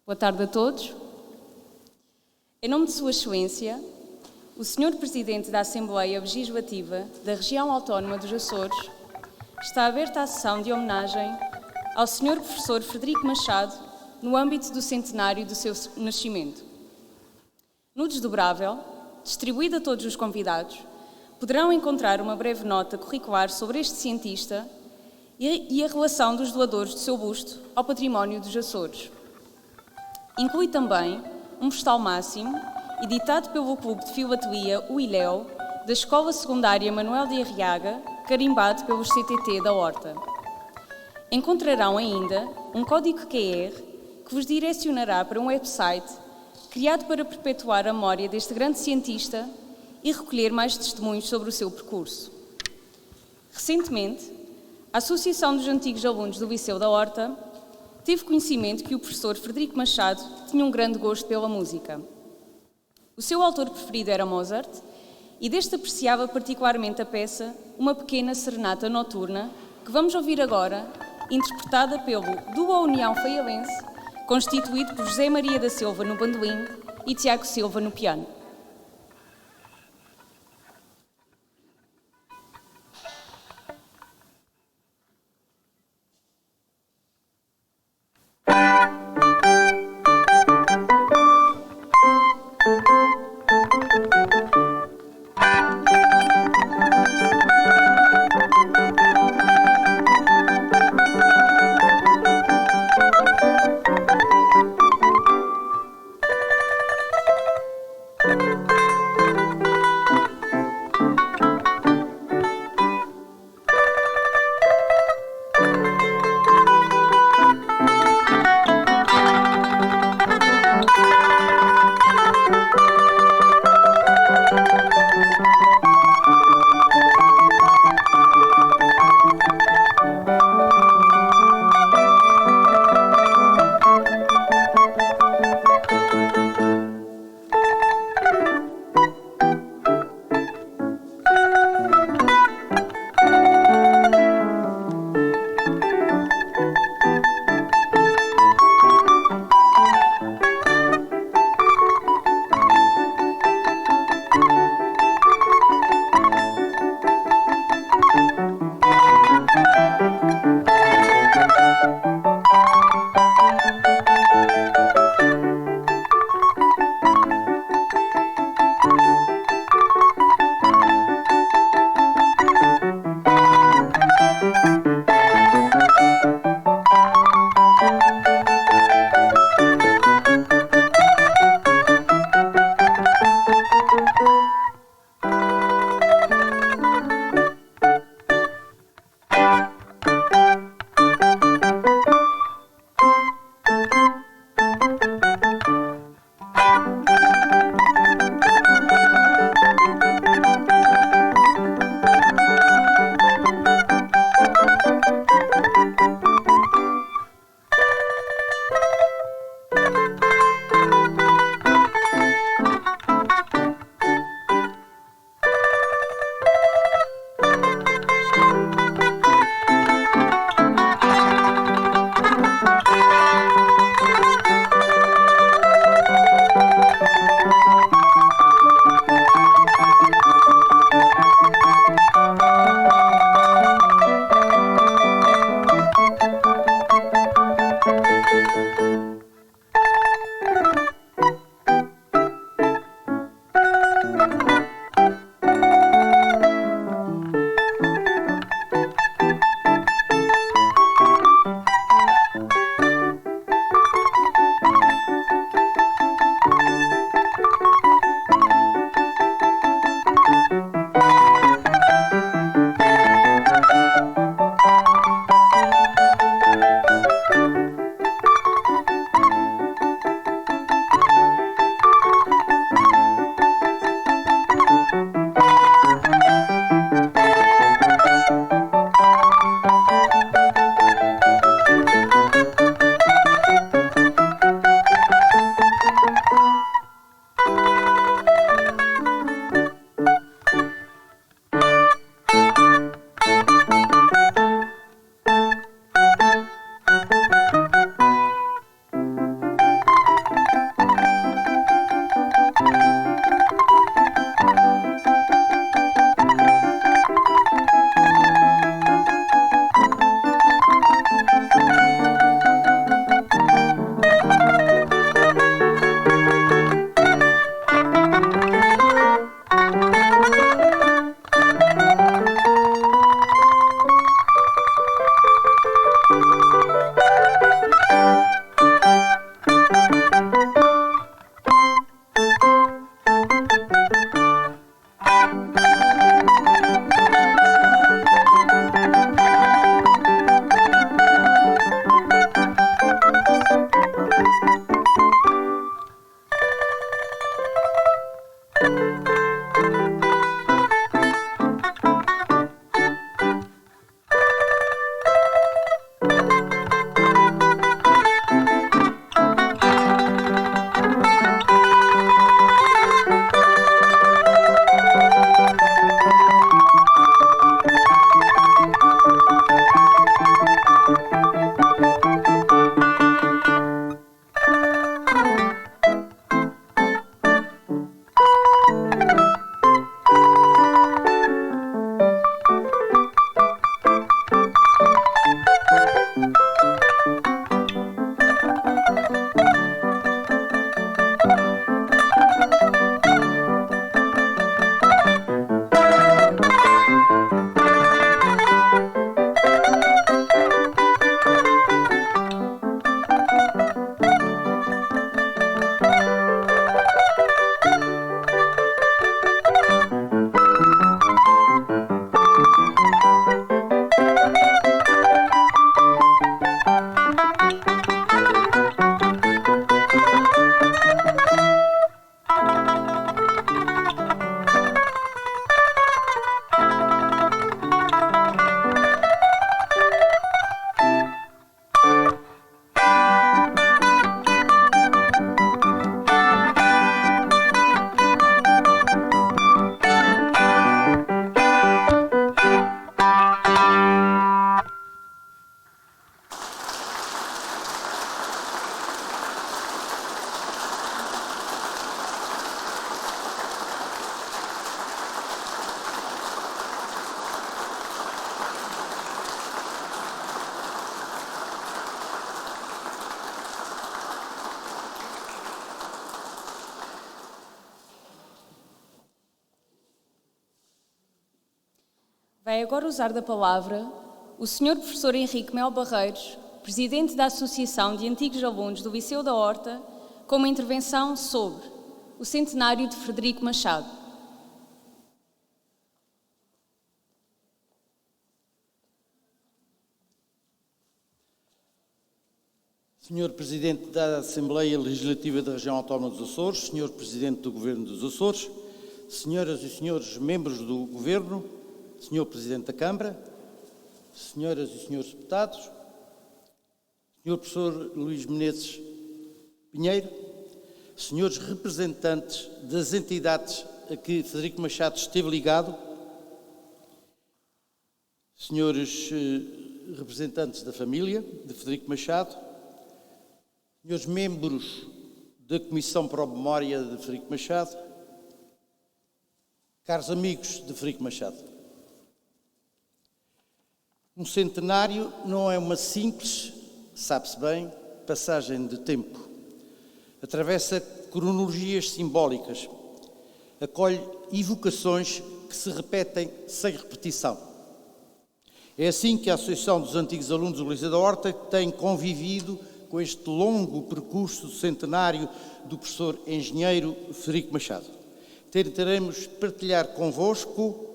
Boa tarde a todos. Em nome de Sua Excelência, o Sr. Presidente da Assembleia Legislativa da Região Autónoma dos Açores, está aberta a sessão de homenagem ao Sr. Professor Frederico Machado no âmbito do centenário do seu nascimento. No desdobrável, distribuído a todos os convidados, poderão encontrar uma breve nota curricular sobre este cientista e a relação dos doadores do seu busto ao património dos Açores. Inclui também um postal máximo, editado pelo Clube de Filatelia O Ilhéu, da Escola Secundária Manuel de Arriaga, carimbado pelos CTT da Horta. Encontrarão ainda um código QR que vos direcionará para um website criado para perpetuar a memória deste grande cientista e recolher mais testemunhos sobre o seu percurso. Recentemente, a Associação dos Antigos Alunos do Liceu da Horta teve conhecimento que o professor Frederico Machado tinha um grande gosto pela música. O seu autor preferido era Mozart e deste apreciava particularmente a peça Uma Pequena Serenata Noturna, que vamos ouvir agora, interpretada pelo Duo União Faialense, constituído por José Maria da Silva no bandolim e Tiago Silva no piano. Vai agora usar da palavra o Sr. Professor Henrique Mel Barreiros, Presidente da Associação de Antigos Alunos do Liceu da Horta, com uma intervenção sobre o centenário de Frederico Machado. Senhor Presidente da Assembleia Legislativa da Região Autónoma dos Açores, Senhor Presidente do Governo dos Açores, Senhoras e Senhores Membros do Governo, Senhor Presidente da Câmara, Senhoras e Senhores Deputados, Senhor Professor Luís Menezes Pinheiro, Senhores representantes das entidades a que Frederico Machado esteve ligado, Senhores representantes da família de Frederico Machado, Senhores membros da Comissão para a Memória de Frederico Machado, caros amigos de Frederico Machado. Um centenário não é uma simples, sabe-se bem, passagem de tempo. Atravessa cronologias simbólicas, acolhe evocações que se repetem sem repetição. É assim que a Associação dos Antigos Alunos do Liceu da Horta tem convivido com este longo percurso centenário do professor engenheiro Frederico Machado. Tentaremos partilhar convosco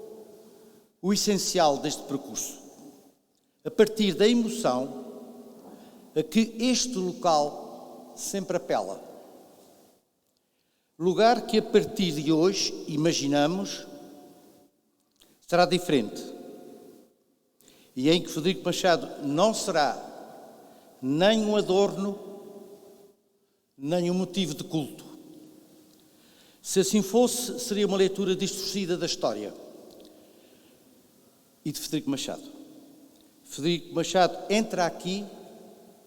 o essencial deste percurso, a partir da emoção a que este local sempre apela. Lugar que a partir de hoje, imaginamos, será diferente e em que Frederico Machado não será nem um adorno, nem um motivo de culto. Se assim fosse, seria uma leitura distorcida da história e de Frederico Machado. Frederico Machado entra aqui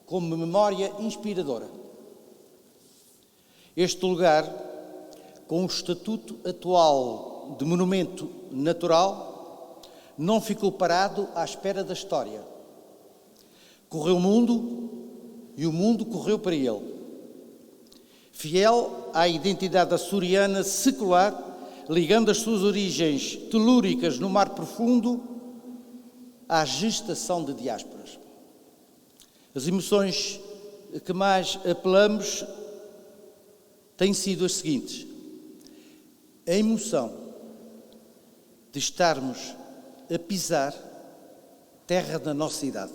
como memória inspiradora. Este lugar, com o estatuto atual de monumento natural, não ficou parado à espera da história. Correu o mundo e o mundo correu para ele. Fiel à identidade açoriana secular, ligando as suas origens telúricas no mar profundo à gestação de diásporas. As emoções que mais apelamos têm sido as seguintes: a emoção de estarmos a pisar terra da nossa idade.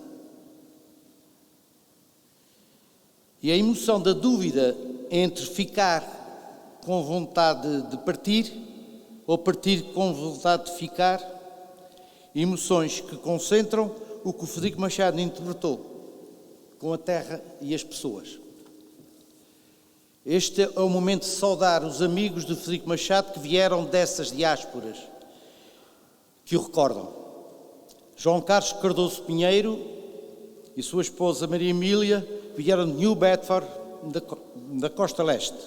E a emoção da dúvida entre ficar com vontade de partir ou partir com vontade de ficar, emoções que concentram o que o Frederico Machado interpretou com a terra e as pessoas. Este é o momento de saudar os amigos de Frederico Machado que vieram dessas diásporas, que o recordam. João Carlos Cardoso Pinheiro e sua esposa Maria Emília vieram de New Bedford, da costa leste.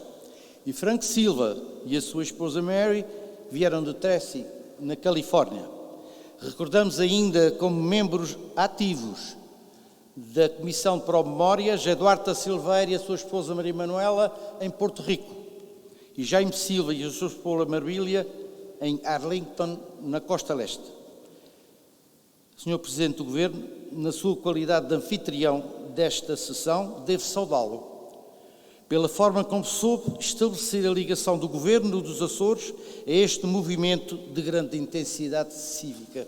E Frank Silva e a sua esposa Mary vieram de Tracy, na Califórnia. Recordamos ainda como membros ativos da Comissão para a Memória, Eduardo da Silveira e a sua esposa Maria Manuela, em Porto Rico. E Jaime Silva e a sua esposa Marília, em Arlington, na costa leste. Senhor Presidente do Governo, na sua qualidade de anfitrião desta sessão, devo saudá-lo pela forma como soube estabelecer a ligação do Governo dos Açores a este movimento de grande intensidade cívica.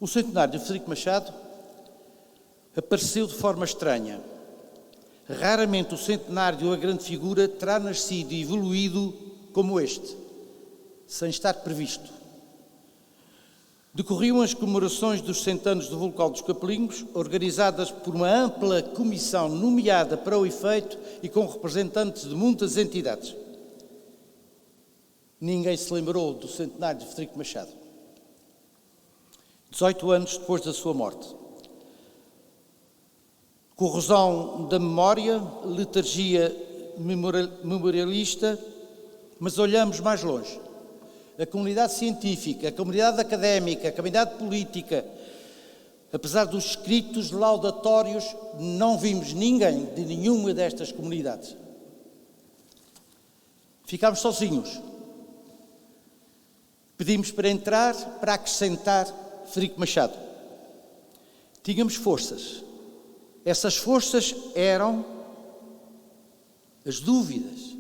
O centenário de Frederico Machado apareceu de forma estranha. Raramente o centenário de uma grande figura terá nascido e evoluído como este, sem estar previsto. Decorriam as comemorações dos 100 anos do Vulcão dos Capelinhos, organizadas por uma ampla comissão nomeada para o efeito e com representantes de muitas entidades. Ninguém se lembrou do centenário de Frederico Machado. 18 anos depois da sua morte. Corrosão da memória, letargia memorialista, mas olhamos mais longe. A comunidade científica, a comunidade académica, a comunidade política, apesar dos escritos laudatórios, não vimos ninguém de nenhuma destas comunidades. Ficámos sozinhos. pedimos para entrar, para acrescentar Frederico Machado. Tínhamos forças. Essas forças eram as dúvidas.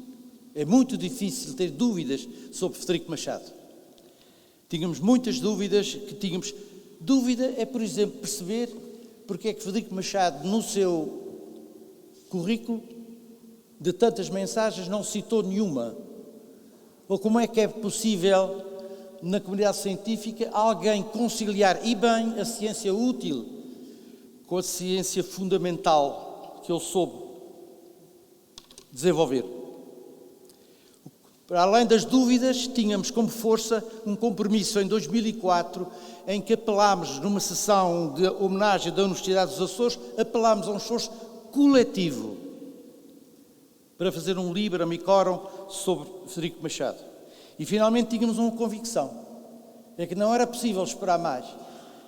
É muito difícil ter dúvidas sobre Frederico Machado. Tínhamos muitas dúvidas que tínhamos. Dúvida é, por exemplo, perceber porque é que Frederico Machado, no seu currículo, de tantas mensagens, não citou nenhuma. Ou como é que é possível, na comunidade científica, alguém conciliar e bem a ciência útil com a ciência fundamental que ele soube desenvolver. Para além das dúvidas, tínhamos como força um compromisso em 2004, em que apelámos, numa sessão de homenagem da Universidade dos Açores, apelámos a um esforço coletivo para fazer um Liber Amicorum sobre Frederico Machado. E finalmente tínhamos uma convicção, é que não era possível esperar mais.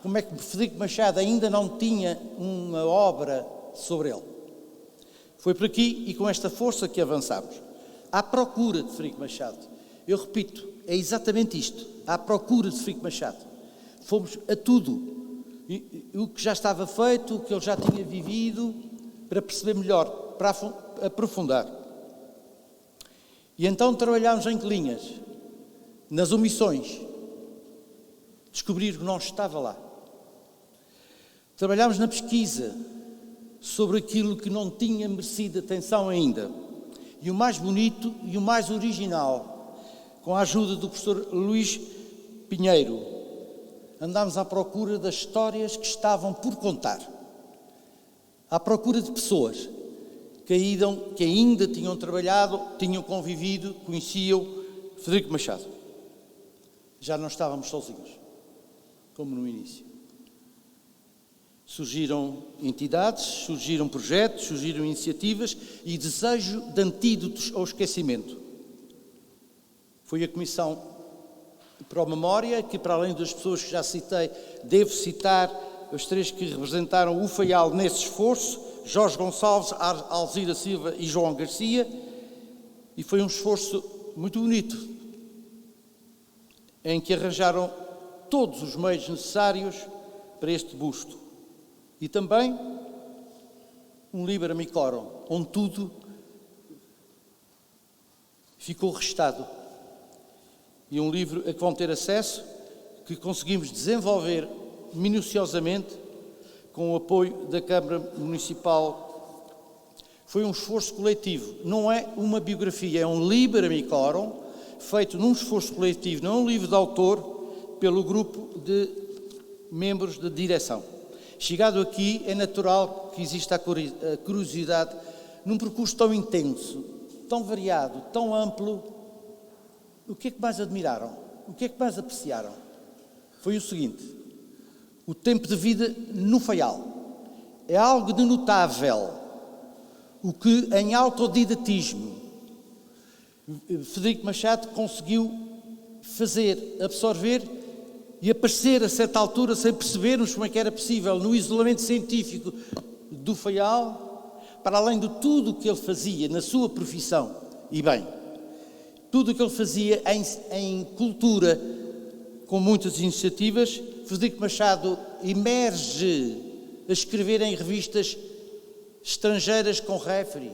Como é que Frederico Machado ainda não tinha uma obra sobre ele? Foi por aqui e com esta força que avançámos. À procura de Frederico Machado. Eu repito, é exatamente isto. À procura de Frederico Machado. Fomos a tudo. O que já estava feito, o que ele já tinha vivido, para perceber melhor, para aprofundar. E então trabalhámos em que linhas? Nas omissões. Descobrir que não estava lá. Trabalhámos na pesquisa sobre aquilo que não tinha merecido atenção ainda. E o mais bonito e o mais original, com a ajuda do professor Luís Pinheiro, andámos à procura das histórias que estavam por contar. À procura de pessoas que ainda tinham trabalhado, tinham convivido, conheciam Frederico Machado. Já não estávamos sozinhos, como no início. Surgiram entidades, surgiram projetos, surgiram iniciativas e desejo de antídotos ao esquecimento. Foi a Comissão Pro Memória, que para além das pessoas que já citei, devo citar os três que representaram o FAIAL nesse esforço, Jorge Gonçalves, Alzira Silva e João Garcia, e foi um esforço muito bonito, em que arranjaram todos os meios necessários para este busto. E também um Liber Amicorum, onde tudo ficou registado. E um livro a que vão ter acesso, que conseguimos desenvolver minuciosamente com o apoio da Câmara Municipal. Foi um esforço coletivo, não é uma biografia, é um Liber Amicorum, feito num esforço coletivo, não é um livro de autor, pelo grupo de membros da direção. Chegado aqui, é natural que exista a curiosidade num percurso tão intenso, tão variado, tão amplo. O que é que mais admiraram? O que é que mais apreciaram? Foi o seguinte: o tempo de vida no FAIAL. É algo de notável o que, em autodidatismo, Frederico Machado conseguiu fazer, absorver e aparecer a certa altura, sem percebermos como é que era possível, no isolamento científico do FAIAL, para além de tudo o que ele fazia na sua profissão, e bem, tudo o que ele fazia em cultura, com muitas iniciativas, Frederico Machado emerge a escrever em revistas estrangeiras com referee,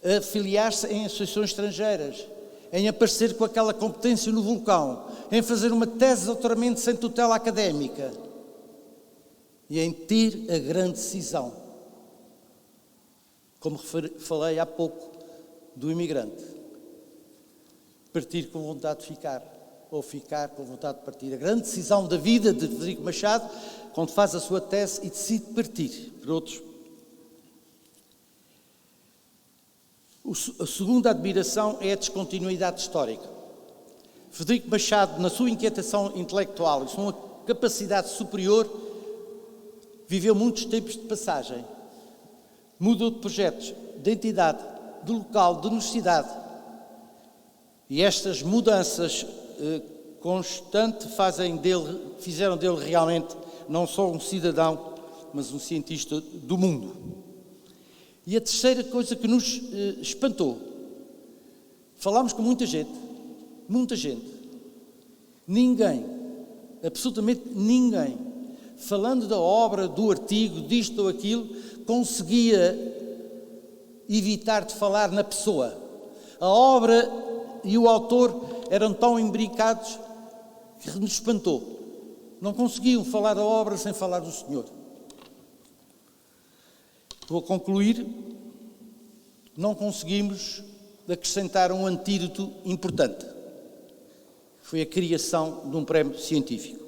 a afiliar-se em associações estrangeiras, em aparecer com aquela competência no vulcão, em fazer uma tese de doutoramento sem tutela académica e em ter a grande decisão, como falei há pouco, do imigrante. Partir com vontade de ficar, ou ficar com vontade de partir. A grande decisão da vida de Frederico Machado, quando faz a sua tese e decide partir para outros. A segunda admiração é a descontinuidade histórica. Frederico Machado, na sua inquietação intelectual e sua capacidade superior, viveu muitos tempos de passagem. Mudou de projetos, de entidade, de local, de universidade. E estas mudanças constantes fizeram dele realmente não só um cidadão, mas um cientista do mundo. E a terceira coisa que nos espantou, falámos com muita gente, Ninguém, absolutamente ninguém, falando da obra, do artigo, disto ou aquilo, conseguia evitar de falar na pessoa. A obra e o autor eram tão imbricados que nos espantou. Não conseguiam falar da obra sem falar do Senhor. Vou concluir. Não conseguimos acrescentar um antídoto importante. Foi a criação de um prémio científico.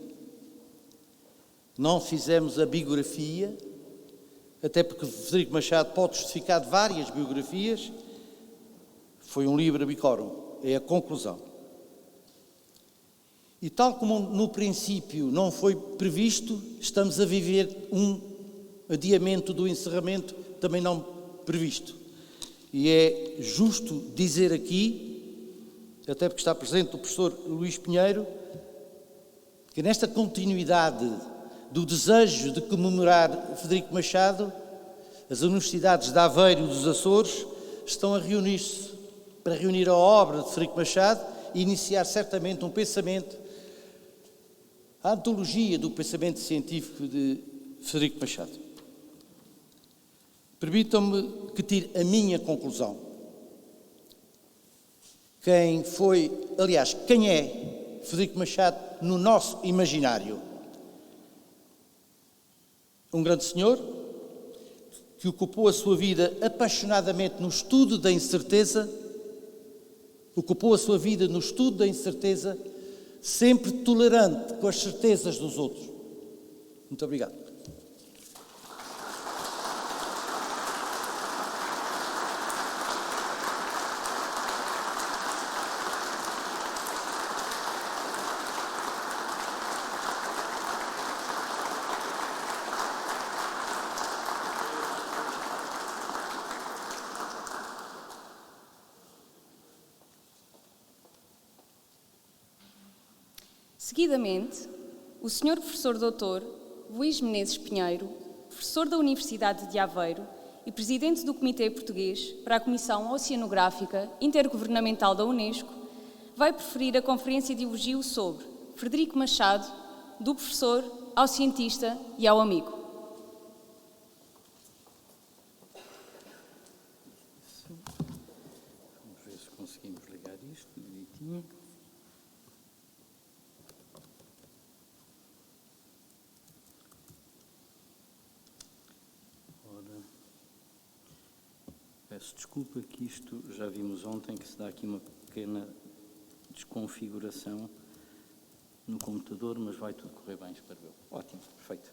Não fizemos a biografia, até porque Frederico Machado pode justificar de várias biografias. Foi um livro bicorum, é a conclusão. E tal como no princípio não foi previsto, estamos a viver um adiamento do encerramento também não previsto. E é justo dizer aqui, até porque está presente o professor Luís Pinheiro, que nesta continuidade do desejo de comemorar Frederico Machado, as universidades de Aveiro e dos Açores estão a reunir-se para reunir a obra de Frederico Machado e iniciar certamente um pensamento, a antologia do pensamento científico de Frederico Machado. Permitam-me que tire a minha conclusão. Quem é Frederico Machado no nosso imaginário? Um grande senhor que ocupou a sua vida apaixonadamente no estudo da incerteza, sempre tolerante com as certezas dos outros. Muito obrigado. Seguidamente, o Sr. Professor Dr. Luís Menezes Pinheiro, professor da Universidade de Aveiro e presidente do Comitê Português para a Comissão Oceanográfica Intergovernamental da Unesco, vai proferir a conferência de elogio sobre Frederico Machado, do professor ao cientista e ao amigo. Vamos ver se conseguimos ligar isto direitinho. Peço desculpa que isto, já vimos ontem, que se dá aqui uma pequena desconfiguração no computador, mas vai tudo correr bem, espero eu. Ótimo, perfeito.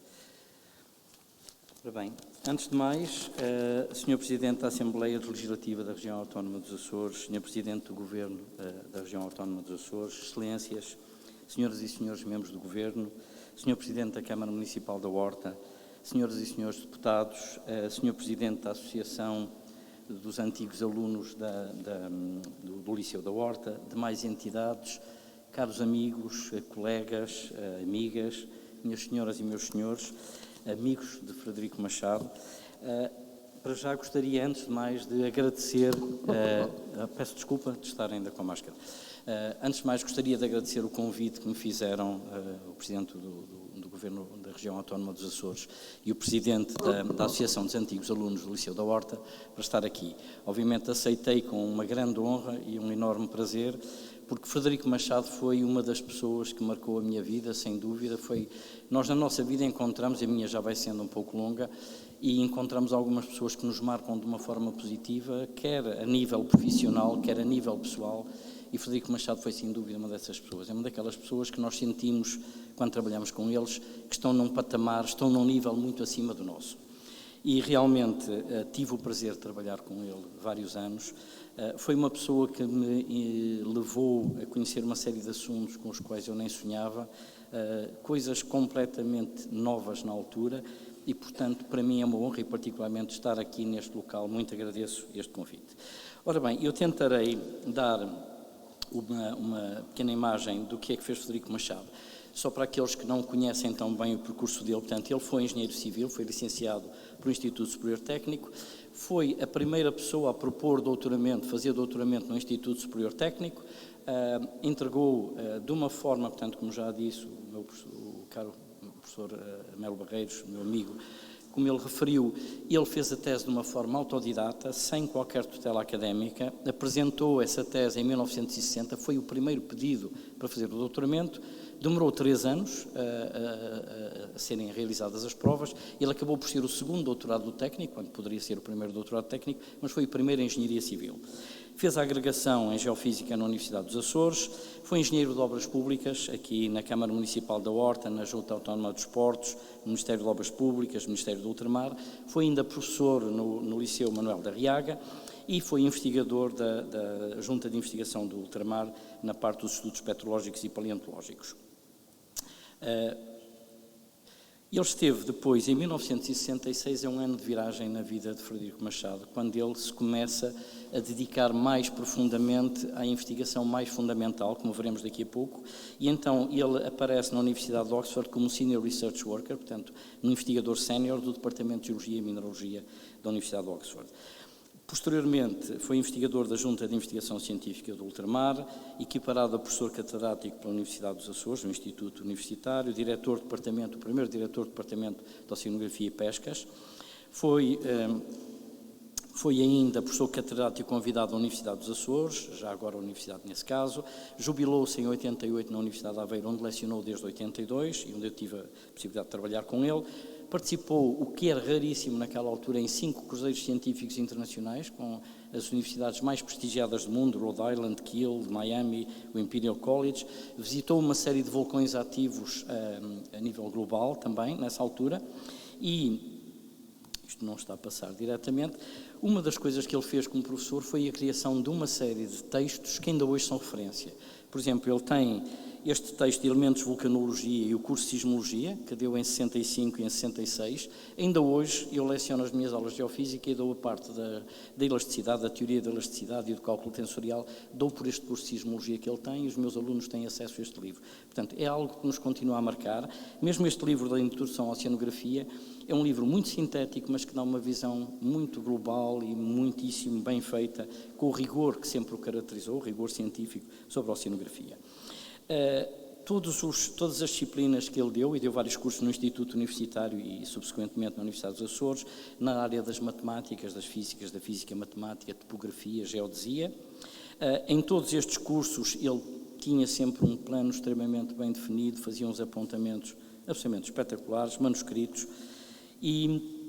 Ora bem, antes de mais, Sr. Presidente da Assembleia Legislativa da Região Autónoma dos Açores, Sr. Presidente do Governo da Região Autónoma dos Açores, Excelências, Senhoras e Senhores membros do Governo, Sr. Presidente da Câmara Municipal da Horta, Senhoras e Senhores deputados, Sr. Presidente da Associação dos antigos alunos do Liceu da Horta, demais entidades, caros amigos, colegas, amigas, minhas senhoras e meus senhores, amigos de Frederico Machado, para já gostaria, antes de mais, de agradecer, peço desculpa de estar ainda com a máscara, antes de mais gostaria de agradecer o convite que me fizeram o Presidente do Governo da Região Autónoma dos Açores e o Presidente da Associação dos Antigos Alunos do Liceu da Horta para estar aqui. Obviamente aceitei com uma grande honra e um enorme prazer, porque Frederico Machado foi uma das pessoas que marcou a minha vida, sem dúvida. Nós na nossa vida encontramos, e a minha já vai sendo um pouco longa, e encontramos algumas pessoas que nos marcam de uma forma positiva, quer a nível profissional, quer a nível pessoal, e Frederico Machado foi sem dúvida uma dessas pessoas. É uma daquelas pessoas que nós sentimos, quando trabalhamos com eles, que estão num patamar, estão num nível muito acima do nosso. E realmente tive o prazer de trabalhar com ele vários anos. Foi uma pessoa que me levou a conhecer uma série de assuntos com os quais eu nem sonhava, coisas completamente novas na altura, e, portanto, para mim é uma honra e particularmente estar aqui neste local. Muito agradeço este convite. Ora bem, eu tentarei dar uma pequena imagem do que é que fez Frederico Machado, só para aqueles que não conhecem tão bem o percurso dele. Portanto, ele foi engenheiro civil, foi licenciado pelo Instituto Superior Técnico, foi a primeira pessoa a propor doutoramento, fazer doutoramento no Instituto Superior Técnico, entregou de uma forma, portanto, como já disse o caro professor Melo Barreiros, meu amigo, como ele referiu, ele fez a tese de uma forma autodidata, sem qualquer tutela académica, apresentou essa tese em 1960, foi o primeiro pedido para fazer o doutoramento, demorou 3 anos a serem realizadas as provas, ele acabou por ser o segundo doutorado do técnico, quando poderia ser o primeiro doutorado técnico, mas foi o primeiro em Engenharia Civil. Fez a agregação em Geofísica na Universidade dos Açores, foi engenheiro de obras públicas, aqui na Câmara Municipal da Horta, na Junta Autónoma dos Portos, no Ministério de Obras Públicas, no Ministério do Ultramar, foi ainda professor no Liceu Manuel da Riaga e foi investigador da Junta de Investigação do Ultramar na parte dos estudos petrológicos e paleontológicos. Ele esteve depois, em 1966, é um ano de viragem na vida de Frederico Machado, quando ele se começa a dedicar mais profundamente à investigação mais fundamental, como veremos daqui a pouco, e então ele aparece na Universidade de Oxford como Senior Research Worker, portanto, um investigador sénior do Departamento de Geologia e Mineralogia da Universidade de Oxford. Posteriormente, foi investigador da Junta de Investigação Científica do Ultramar, equiparado a professor catedrático pela Universidade dos Açores, no Instituto Universitário, diretor de departamento, o primeiro diretor de departamento de Oceanografia e Pescas. Foi ainda professor catedrático convidado da Universidade dos Açores, já agora a Universidade nesse caso. Jubilou-se em 88 na Universidade de Aveiro, onde lecionou desde 82 e onde eu tive a possibilidade de trabalhar com ele. Participou, o que era raríssimo naquela altura, em 5 cruzeiros científicos internacionais, com as universidades mais prestigiadas do mundo, Rhode Island, Kiel, Miami, o Imperial College. Visitou uma série de vulcões ativos a nível global também, nessa altura. E, isto não está a passar diretamente, uma das coisas que ele fez como professor foi a criação de uma série de textos que ainda hoje são referência. Por exemplo, ele tem este texto de Elementos de Vulcanologia e o curso de Sismologia, que deu em 65 e em 66. Ainda hoje eu leciono as minhas aulas de Geofísica e dou a parte da elasticidade, da teoria da elasticidade e do cálculo tensorial, dou por este curso de Sismologia que ele tem e os meus alunos têm acesso a este livro. Portanto, é algo que nos continua a marcar. Mesmo este livro da Introdução à Oceanografia é um livro muito sintético, mas que dá uma visão muito global e muitíssimo bem feita, com o rigor que sempre o caracterizou, o rigor científico sobre a oceanografia. Todas as disciplinas que ele deu, e deu vários cursos no Instituto Universitário e subsequentemente na Universidade dos Açores, na área das matemáticas, das físicas, da física matemática, topografia, geodesia. Em todos estes cursos ele tinha sempre um plano extremamente bem definido, fazia uns apontamentos absolutamente espetaculares, manuscritos, e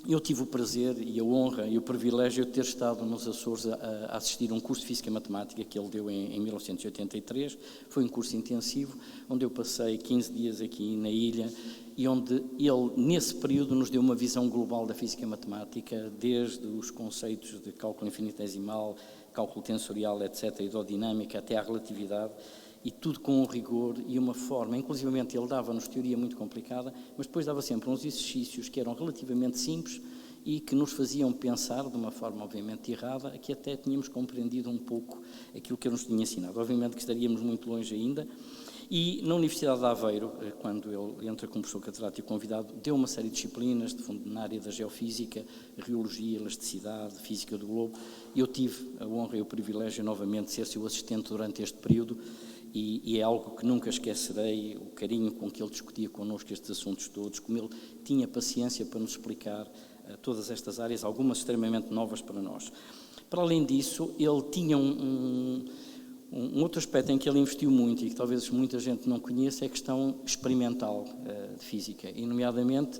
eu tive o prazer e a honra e o privilégio de ter estado nos Açores a assistir a um curso de Física e Matemática que ele deu em 1983. Foi um curso intensivo, onde eu passei 15 dias aqui na ilha e onde ele, nesse período, nos deu uma visão global da Física e Matemática, desde os conceitos de cálculo infinitesimal, cálculo tensorial, etc., hidrodinâmica, até à relatividade, e tudo com um rigor e uma forma. Inclusivamente ele dava-nos teoria muito complicada, mas depois dava sempre uns exercícios que eram relativamente simples e que nos faziam pensar, de uma forma obviamente errada, que até tínhamos compreendido um pouco aquilo que ele nos tinha ensinado. Obviamente que estaríamos muito longe ainda. E na Universidade de Aveiro, quando ele entra como professor catedrático convidado, deu uma série de disciplinas na área da geofísica, reologia, elasticidade, física do globo, e eu tive a honra e o privilégio novamente de ser seu assistente durante este período. E é algo que nunca esquecerei, o carinho com que ele discutia connosco estes assuntos todos, como ele tinha paciência para nos explicar todas estas áreas, algumas extremamente novas para nós. Para além disso, ele tinha um outro aspecto em que ele investiu muito e que talvez muita gente não conheça, é a questão experimental de física. E, nomeadamente,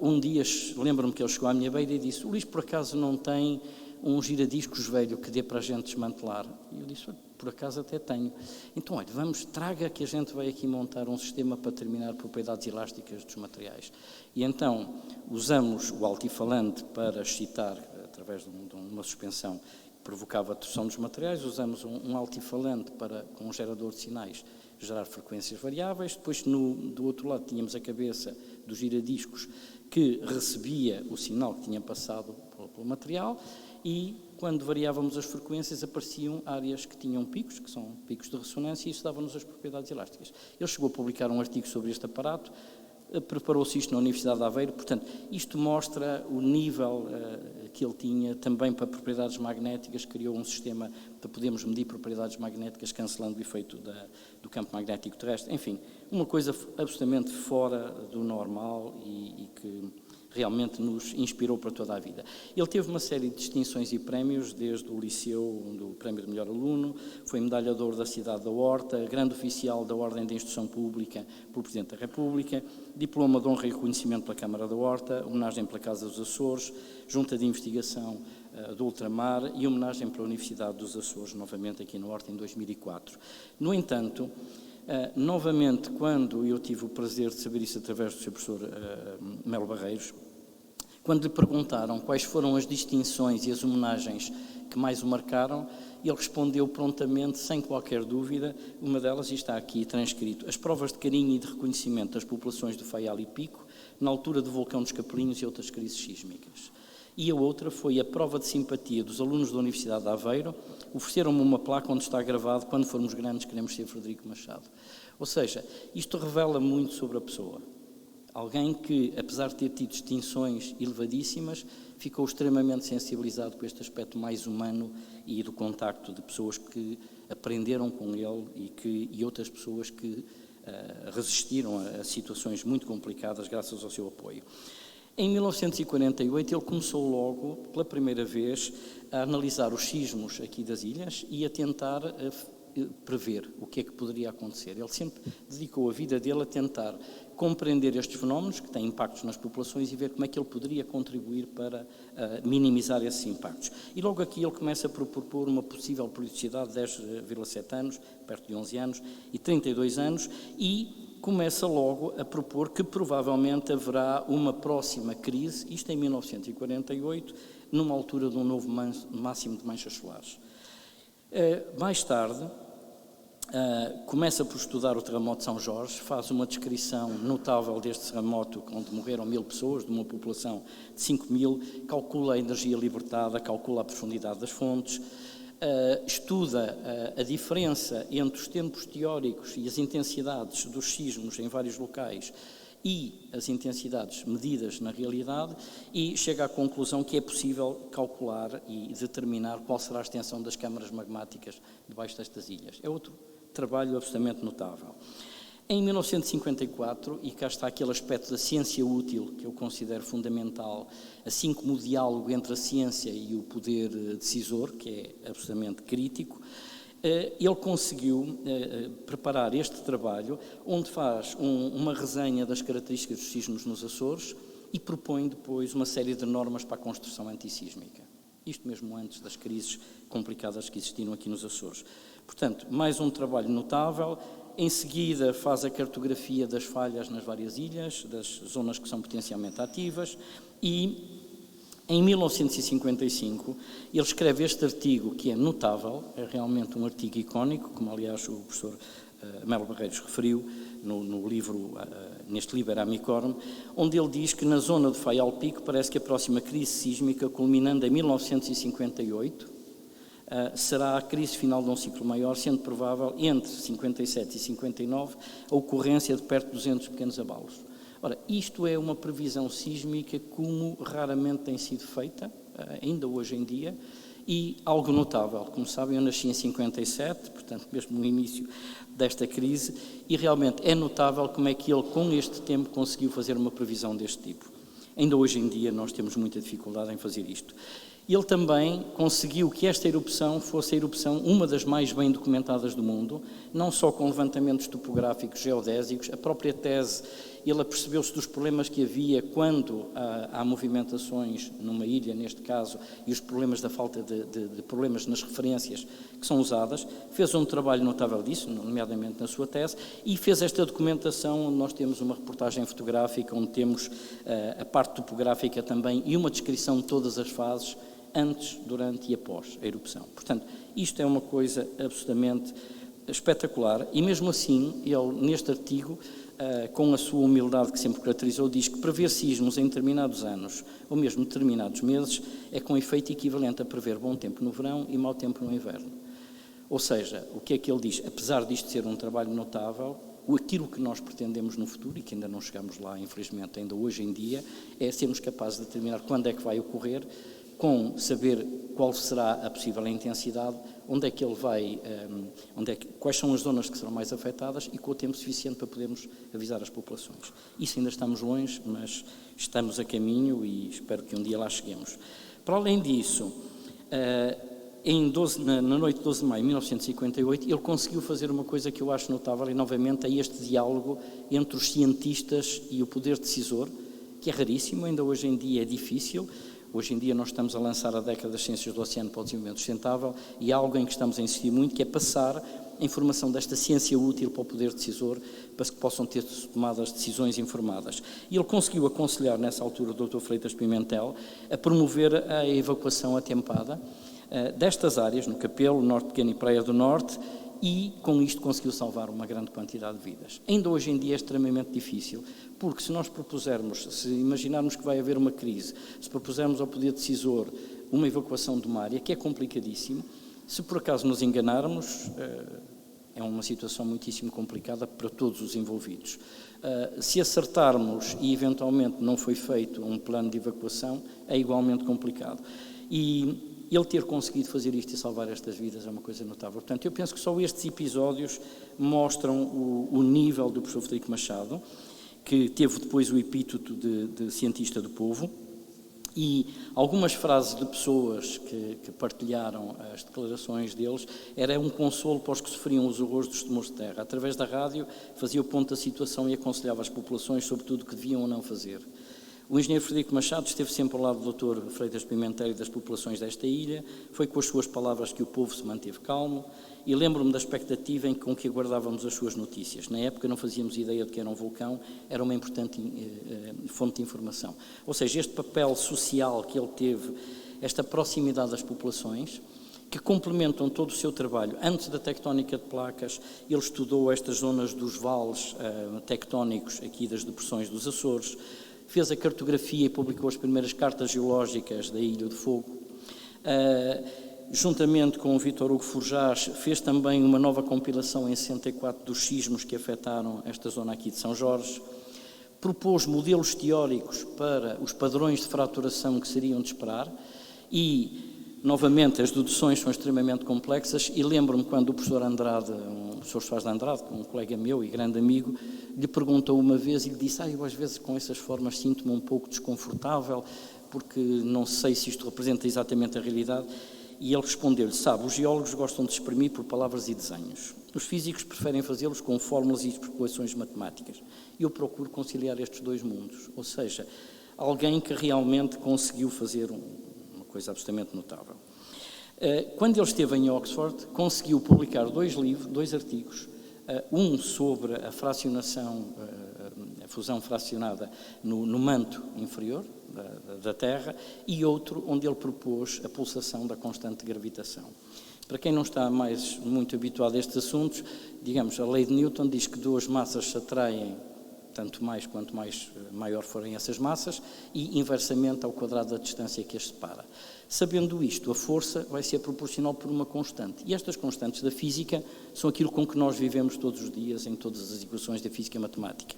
um dia, lembro-me que ele chegou à minha beira e disse: "O Luís, por acaso, não tem um giradiscos velho que dê para a gente desmantelar?" E eu disse: "Por acaso até tenho." "Então, olha, traga que a gente vai aqui montar um sistema para determinar propriedades elásticas dos materiais." E então usamos o altifalante para excitar, através de uma suspensão que provocava a torção dos materiais, usamos um altifalante com um gerador de sinais, gerar frequências variáveis. Depois, do outro lado, tínhamos a cabeça dos giradiscos que recebia o sinal que tinha passado pelo material, e quando variávamos as frequências apareciam áreas que tinham picos, que são picos de ressonância, e isso dava-nos as propriedades elásticas. Ele chegou a publicar um artigo sobre este aparato, preparou-se isto na Universidade de Aveiro. Portanto, isto mostra o nível que ele tinha também para propriedades magnéticas, criou um sistema para podermos medir propriedades magnéticas cancelando o efeito do campo magnético terrestre. Enfim, uma coisa absolutamente fora do normal e que realmente nos inspirou para toda a vida. Ele teve uma série de distinções e prémios, desde o Liceu, do Prémio de Melhor Aluno, foi medalhador da Cidade da Horta, grande oficial da Ordem da Instrução Pública pelo Presidente da República, diploma de honra e reconhecimento pela Câmara da Horta, homenagem pela Casa dos Açores, Junta de Investigação do Ultramar e homenagem pela Universidade dos Açores, novamente aqui na Horta, em 2004. No entanto, novamente, quando eu tive o prazer de saber isso através do Sr. Professor Melo Barreiros, quando lhe perguntaram quais foram as distinções e as homenagens que mais o marcaram, ele respondeu prontamente, sem qualquer dúvida, uma delas, e está aqui transcrito, as provas de carinho e de reconhecimento das populações do Faial e Pico, na altura do vulcão dos Capelinhos e outras crises sísmicas. E a outra foi a prova de simpatia dos alunos da Universidade de Aveiro, ofereceram-me uma placa onde está gravado, quando formos grandes queremos ser Frederico Machado. Ou seja, isto revela muito sobre a pessoa. Alguém que, apesar de ter tido distinções elevadíssimas, ficou extremamente sensibilizado com este aspecto mais humano e do contacto de pessoas que aprenderam com ele e outras pessoas que resistiram a situações muito complicadas graças ao seu apoio. Em 1948 ele começou logo, pela primeira vez, a analisar os sismos aqui das ilhas e a tentar prever o que é que poderia acontecer. Ele sempre dedicou a vida dele a tentar compreender estes fenómenos que têm impactos nas populações e ver como é que ele poderia contribuir para minimizar esses impactos. E logo aqui ele começa por propor uma possível periodicidade de 10,7 anos, perto de 11 anos, e 32 anos, e começa logo a propor que provavelmente haverá uma próxima crise, isto em 1948, numa altura de um novo máximo de manchas solares. Mais tarde, começa por estudar o terremoto de São Jorge, faz uma descrição notável deste terremoto, onde morreram 1000 pessoas, de uma população de 5.000, calcula a energia libertada, calcula a profundidade das fontes, estuda a diferença entre os tempos teóricos e as intensidades dos sismos em vários locais e as intensidades medidas na realidade e chega à conclusão que é possível calcular e determinar qual será a extensão das câmaras magmáticas debaixo destas ilhas. É outro trabalho absolutamente notável. Em 1954, e cá está aquele aspecto da ciência útil que eu considero fundamental, assim como o diálogo entre a ciência e o poder decisor, que é absolutamente crítico, ele conseguiu preparar este trabalho, onde faz uma resenha das características dos sismos nos Açores e propõe depois uma série de normas para a construção antissísmica. Isto mesmo antes das crises complicadas que existiram aqui nos Açores. Portanto, mais um trabalho notável. Em seguida, faz a cartografia das falhas nas várias ilhas, das zonas que são potencialmente ativas, e em 1955 ele escreve este artigo que é notável, é realmente um artigo icónico, como aliás o professor Melo Barreiros referiu no livro, neste livro Eramicorme, onde ele diz que na zona do Faial Pico parece que a próxima crise sísmica, culminando em 1958, será a crise final de um ciclo maior, sendo provável, entre 57 e 59, a ocorrência de perto de 200 pequenos abalos. Ora, isto é uma previsão sísmica como raramente tem sido feita, ainda hoje em dia, e algo notável. Como sabem, eu nasci em 57, portanto, mesmo no início desta crise, e realmente é notável como é que ele, com este tempo, conseguiu fazer uma previsão deste tipo. Ainda hoje em dia nós temos muita dificuldade em fazer isto. Ele também conseguiu que esta erupção fosse a erupção, uma das mais bem documentadas do mundo, não só com levantamentos topográficos, geodésicos, a própria tese, ele apercebeu-se dos problemas que havia quando há movimentações numa ilha, neste caso, e os problemas da falta de problemas nas referências que são usadas, fez um trabalho notável disso, nomeadamente na sua tese, e fez esta documentação, onde nós temos uma reportagem fotográfica, onde temos a parte topográfica também, e uma descrição de todas as fases, antes, durante e após a erupção. Portanto, isto é uma coisa absolutamente espetacular e mesmo assim, ele neste artigo, com a sua humildade que sempre caracterizou, diz que prever sismos em determinados anos ou mesmo determinados meses é com efeito equivalente a prever bom tempo no verão e mau tempo no inverno. Ou seja, o que é que ele diz? Apesar disto ser um trabalho notável, aquilo que nós pretendemos no futuro, e que ainda não chegamos lá, infelizmente, ainda hoje em dia, é sermos capazes de determinar quando é que vai ocorrer, com saber qual será a possível intensidade, onde é que ele vai, quais são as zonas que serão mais afetadas e com o tempo suficiente para podermos avisar as populações. Isso ainda estamos longe, mas estamos a caminho e espero que um dia lá cheguemos. Para além disso, na noite de 12 de maio de 1958, ele conseguiu fazer uma coisa que eu acho notável, e novamente é este diálogo entre os cientistas e o poder decisor, que é raríssimo, ainda hoje em dia é difícil. Hoje em dia nós estamos a lançar a década das ciências do oceano para o desenvolvimento sustentável e há algo em que estamos a insistir muito, que é passar a informação desta ciência útil para o poder decisor, para que possam ter tomadas decisões informadas. E ele conseguiu aconselhar, nessa altura, o Dr. Freitas Pimentel, a promover a evacuação atempada destas áreas, no Capelo, Norte Pequeno e Praia do Norte, e com isto conseguiu salvar uma grande quantidade de vidas. Ainda hoje em dia é extremamente difícil, porque se nós propusermos, se imaginarmos que vai haver uma crise, se propusermos ao poder decisor uma evacuação de uma área, que é complicadíssimo, se por acaso nos enganarmos, é uma situação muitíssimo complicada para todos os envolvidos. Se acertarmos e eventualmente não foi feito um plano de evacuação, é igualmente complicado. E ele ter conseguido fazer isto e salvar estas vidas é uma coisa notável. Portanto, eu penso que só estes episódios mostram o nível do professor Frederico Machado, que teve depois o epíteto de cientista do povo, e algumas frases de pessoas que partilharam as declarações deles era um consolo para os que sofriam os horrores dos temores de terra. Através da rádio fazia o ponto da situação e aconselhava as populações sobre tudo o que deviam ou não fazer. O engenheiro Frederico Machado esteve sempre ao lado do Dr. Freitas Pimentel e das populações desta ilha, foi com as suas palavras que o povo se manteve calmo, e lembro-me da expectativa com que aguardávamos as suas notícias. Na época não fazíamos ideia de que era um vulcão, era uma importante fonte de informação. Ou seja, este papel social que ele teve, esta proximidade das populações, que complementam todo o seu trabalho. Antes da tectónica de placas, ele estudou estas zonas dos vales tectónicos aqui das depressões dos Açores, fez a cartografia e publicou as primeiras cartas geológicas da Ilha do Fogo. Juntamente com o Vítor Hugo Forjás, fez também uma nova compilação em 64 dos sismos que afetaram esta zona aqui de São Jorge. Propôs modelos teóricos para os padrões de fraturação que seriam de esperar e, novamente, as deduções são extremamente complexas e lembro-me quando o professor Andrade, o professor Soares de Andrade, um colega meu e grande amigo, lhe perguntou uma vez e lhe disse: eu às vezes com essas formas sinto-me um pouco desconfortável porque não sei se isto representa exatamente a realidade. E ele respondeu-lhe: sabe, os geólogos gostam de exprimir por palavras e desenhos. Os físicos preferem fazê-los com fórmulas e especulações matemáticas. E eu procuro conciliar estes dois mundos. Ou seja, alguém que realmente conseguiu fazer uma coisa absolutamente notável. Quando ele esteve em Oxford, conseguiu publicar dois artigos, um sobre a fracionação, a fusão fracionada no manto inferior da Terra, e outro onde ele propôs a pulsação da constante de gravitação. Para quem não está muito habituado a estes assuntos, digamos, a lei de Newton diz que duas massas se atraem tanto mais quanto maior forem essas massas, e inversamente ao quadrado da distância que as separa. Sabendo isto, a força vai ser proporcional por uma constante. E estas constantes da física são aquilo com que nós vivemos todos os dias em todas as equações da física matemática.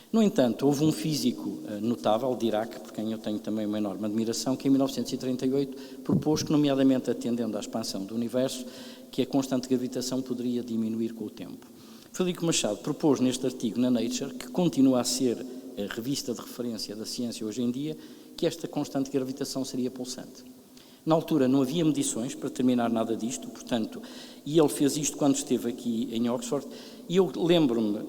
No entanto, houve um físico notável, Dirac, por quem eu tenho também uma enorme admiração, que em 1938 propôs que, nomeadamente atendendo à expansão do universo, que a constante de gravitação poderia diminuir com o tempo. Frederico Machado propôs neste artigo na Nature, que continua a ser a revista de referência da ciência hoje em dia, que esta constante de gravitação seria pulsante. Na altura não havia medições para determinar nada disto, portanto, e ele fez isto quando esteve aqui em Oxford, e eu lembro-me,